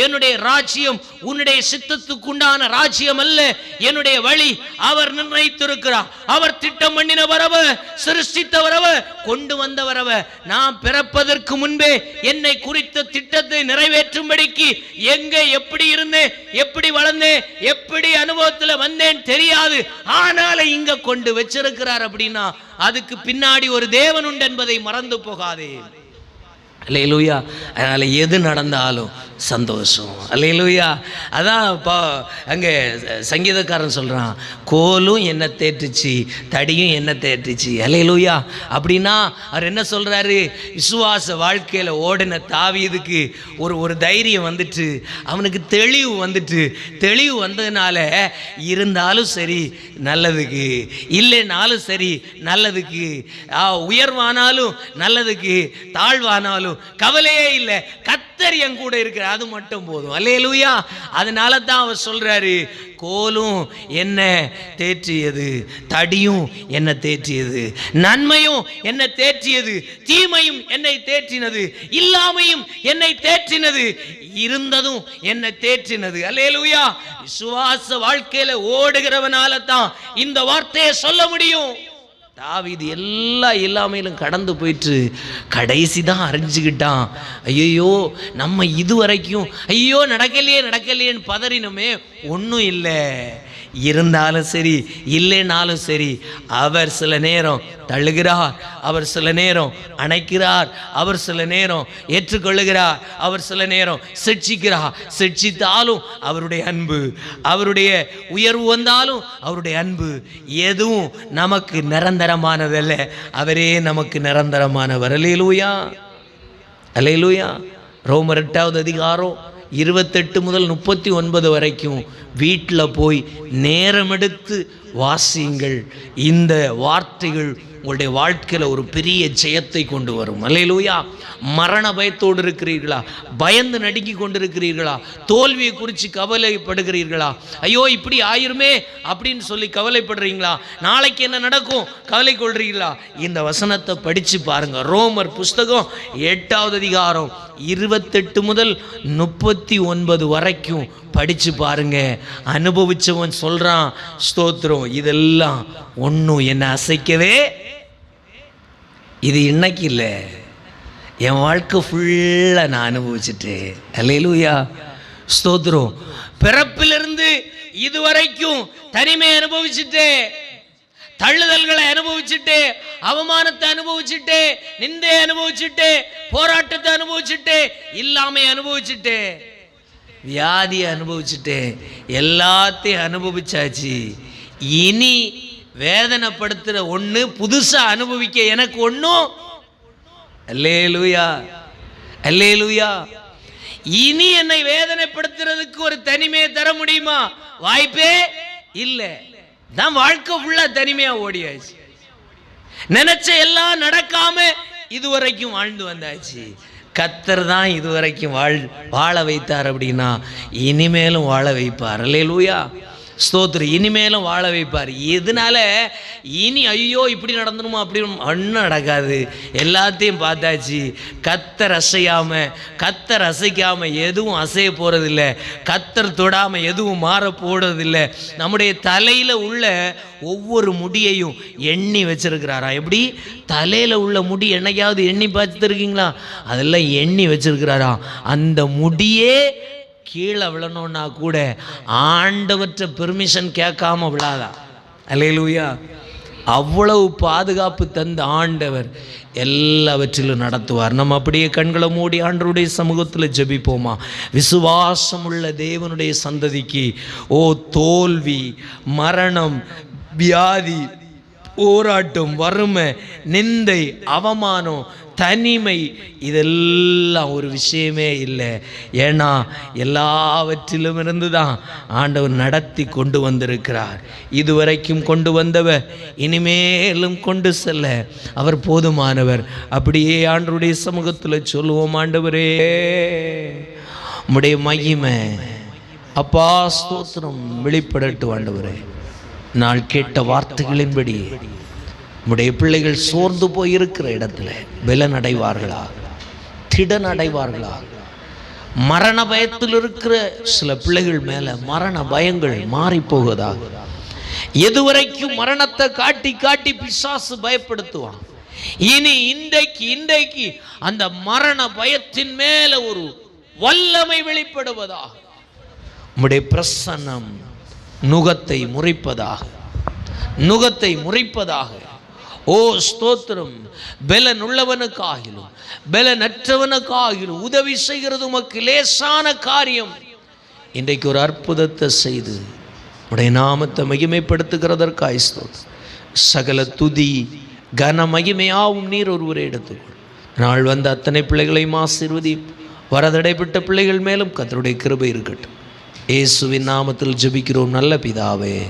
என்னுடைய ராஜ்யம் உன்னுடைய சித்தத்துக்குண்டான ராஜ்யம் அல்ல. என்னுடைய வழி அவர் நிர்ணயித்திருக்கிறார். அவர் திட்டம் பண்ணின வரவ, சிருஷ்டித்த வரவ, கொண்டு வந்த வரவ. நான் பிறப்பதற்கு முன்பே என்னை குறித்த திட்டத்தை நிறைவேற்றும்படிக்கு எங்க எப்படி இருந்தேன், எப்படி வளர்ந்தேன், எப்படி அனுபவத்தில் வந்தேன் தெரியாது. ஆனாலும் இங்க கொண்டு வச்சிருக்கிறார். அப்படின்னா அதுக்கு பின்னாடி ஒரு தேவன் உண்டு என்பதை மறந்து போகாதே. அல்லேலூயா. அதனால எது நடந்தாலும் சந்தோஷம். அல்லேலூயா. அதான் இப்போ அங்கே சங்கீதக்காரன் சொல்கிறான், கோலும் என்ன தேற்றுச்சு, தடியும் என்ன தேற்றுச்சு. அல்லேலூயா. அப்படின்னா அவர் என்ன சொல்கிறாரு, விசுவாச வாழ்க்கையில் ஓடின தாவீதுக்கு ஒரு தைரியம் வந்துட்டு, அவனுக்கு தெளிவு வந்துட்டு, தெளிவு வந்ததுனால இருந்தாலும் சரி நல்லதுக்கு, இல்லைனாலும் சரி நல்லதுக்கு, உயர்வானாலும் நல்லதுக்கு, தாழ்வானாலும் கவலையே இல்லை, கர்த்தர் என் கூட இருக்கிற, அது மட்டும் போதும். அல்லேலூயா. அதனால தான் அவர் சொல்றாரு, கோலும் என்ன தேற்றியது, தடியும் என்ன தேற்றியது, நன்மையும் என்ன தேற்றியது, தீமையும் என்னை தேற்றினது, இல்லாமையும் என்னை தேற்றினது, இருந்ததும் என்ன தேற்றினது. அல்லேலூயா. விசுவாச வாழ்க்கையில ஓடுகிறவனால தான் இந்த வார்த்தையை சொல்ல முடியும். தாவீது எல்லா இல்லாமையிலும் கடந்து போயிட்டு கடைசி தான் அறிஞ்சுக்கிட்டான், ஐயோ நம்ம இதுவரைக்கும் ஐயோ நடக்கலையேன்னு பதறினோமே, ஒன்றும் இல்லை, இருந்தாலும் சரி இல்லைனாலும் சரி அவர் சில நேரம் தள்ளுகிறார், அவர் சில நேரம் அணைக்கிறார், அவர் சில நேரம் ஏற்றுக்கொள்ளுகிறார், அவர் சில நேரம் சிட்சிக்கிறார். சிட்சித்தாலும் அவருடைய அன்பு, அவருடைய உயர்வு வந்தாலும் அவருடைய அன்பு, எதுவும் நமக்கு நிரந்தரமானதல்ல, அவரே நமக்கு நிரந்தரமானவர். அல்லேலூயா. அல்லேலூயா. ரோமர் 8வது அதிகாரம் 28 முதல் 39 வரைக்கும் வீட்டில் போய் நேரமெடுத்து வாசியுங்கள். இந்த வார்த்தைகள் உங்களுடைய வாழ்க்கையில் ஒரு பெரிய ஜெயத்தை கொண்டு வரும். அல்லேலூயா. மரண பயத்தோடு இருக்கிறீர்களா? பயந்து நடுங்கி கொண்டிருக்கிறீர்களா? தோல்வியை குறித்து கவலைப்படுகிறீர்களா? ஐயோ இப்படி ஆயிருமே அப்படின்னு சொல்லி கவலைப்படுறீங்களா? நாளைக்கு என்ன நடக்கும் கவலை கொள்றீங்களா? இந்த வசனத்தை படித்து பாருங்க. ரோமர் புஸ்தகம் 8வது அதிகாரம் 28 முதல் 39 வரைக்கும் படித்து பாருங்க. அனுபவிச்சவன் சொல்றான், ஸ்தோத்திரம், இதெல்லாம் ஒன்றும் என்னை அசைக்கவே, இது இன்னைக்கு இல்லை, என் வாழ்க்கை ஃபுல்லாக நான் அனுபவிச்சுட்டேன். அல்லேலூயா. ஸ்தோத்திரம். பிறப்பிலிருந்து இதுவரைக்கும் தனிமை அனுபவிச்சுட்டே, தள்ளுதல்களை அனுபவிச்சுட்டு, அவமானத்தை அனுபவிச்சுட்டு, நிந்தை அனுபவிச்சுட்டு, போராட்டத்தை அனுபவிச்சுட்டு, இல்லாமை அனுபவிச்சுட்டு, வியாதியை அனுபவிச்சுட்டு, எல்லாத்தையும் அனுபவிச்சாச்சு. இனி வேதனைப்படுத்துகிற ஒன்று புதுசாக அனுபவிக்க எனக்கு ஒன்றும். அல்லேலூயா. அல்லேலூயா. இனி என்னை வேதனைப்படுத்துறதுக்கு ஒரு தனிமையை தர முடியுமா? வாய்ப்பே இல்லை. தான் வாழ்க்கை ஃபுல்லா தனிமையா ஓடியாச்சு. நினைச்ச எல்லாம் நடக்காம இதுவரைக்கும் வாழ்ந்து வந்தாச்சு. கர்த்தர் தான் இதுவரைக்கும் வாழ வைத்தார் அப்படின்னா இனிமேலும் வாழ வைப்பார். அல்லேலூயா. ஸ்தோத்திரம். இனிமேலும் வாழ வைப்பார். இதனால இனி ஐயோ இப்படி நடந்துருமோ அப்படி ஒன்றும் நடக்காது. எல்லாத்தையும் பார்த்தாச்சு. கர்த்தர் அசைக்காமல் எதுவும் அசைய போகிறதில்லை. கர்த்தர் தொடாமல் எதுவும் மாற போடுறதில்லை. நம்முடைய தலையில் உள்ள ஒவ்வொரு முடியையும் எண்ணி வச்சிருக்கிறாரா? எப்படி? தலையில் உள்ள முடி என்னைக்காவது எண்ணி பார்த்துருக்கீங்களா? அதெல்லாம் எண்ணி வச்சிருக்கிறாரா? அந்த முடியே கீழே விழணும்னா கூட ஆண்டவற்ற பெர்மிஷன் கேட்காம விழாதா? அல்லேலூயா. அவ்வளவு பாதுகாப்பு தந்த ஆண்டவர் எல்லாவற்றிலும் நடத்துவார். நம்ம அப்படியே கண்களை மூடி ஆண்டவருடைய சமூகத்தில் ஜெபிப்போமா? விசுவாசம் உள்ள தேவனுடைய சந்ததிக்கு தோல்வி, மரணம், வியாதி, போராட்டம், வறுமை, நிந்தை, அவமானம், தனிமை இதெல்லாம் ஒரு விஷயமே இல்லை. ஏன்னா எல்லாவற்றிலும் இருந்து தான் ஆண்டவர் நடத்தி கொண்டு வந்திருக்கிறார். இதுவரைக்கும் கொண்டு வந்தவர் இனிமேலும் கொண்டு செல்ல அவர் போதுமானவர். அப்படியே ஆண்டவருடைய சமூகத்தில் சொல்லுவோம், ஆண்டவரே உம்முடைய மகிமை அப்பா ஸ்தோத்திரம் வெளிப்படட்டும். ஆண்டவரே, நான் கேட்ட வார்த்தைகளின்படி உம்முடைய பிள்ளைகள் சோர்ந்து போயிருக்கிற இடத்துல பலன் அடைவார்களா, திடன் அடைவார்களா? மரண பயத்தில் இருக்கிற சில பிள்ளைகள் மேல மரண பயங்கள் மாறி போகுதா? எதுவரைக்கும் மரணத்தை காட்டி காட்டி பிசாசு பயப்படுத்துவான். இனி இன்றைக்கு அந்த மரண பயத்தின் மேல ஒரு வல்லமை வெளிப்படுவதாக, உம்முடைய பிரசன்னம் நுகத்தை முறிப்பதாக. ஸ்தோத்திரம். பலன் உள்ளவனுக்காகிலும் பலனற்றவனுக்காகிலும் உதவி செய்கிறது உமக்கு லேசான காரியம். இன்றைக்கு ஒரு அற்புதத்தை செய்து உடைய நாமத்தை மகிமைப்படுத்துகிறதற்காய் ஸ்தோத்திரம். சகல துதி கன மகிமையாவும் நீர் ஒருவரை எடுத்துக்கொள். நாள் வந்த அத்தனை பிள்ளைகளையும் ஆசீர்வதி. வரதடைப்பட்ட பிள்ளைகள் மேலும் கர்த்தருடைய கிருபை இருக்கட்டும். இயேசுவின் நாமத்தில் ஜெபிக்கிறோம் நல்ல பிதாவே.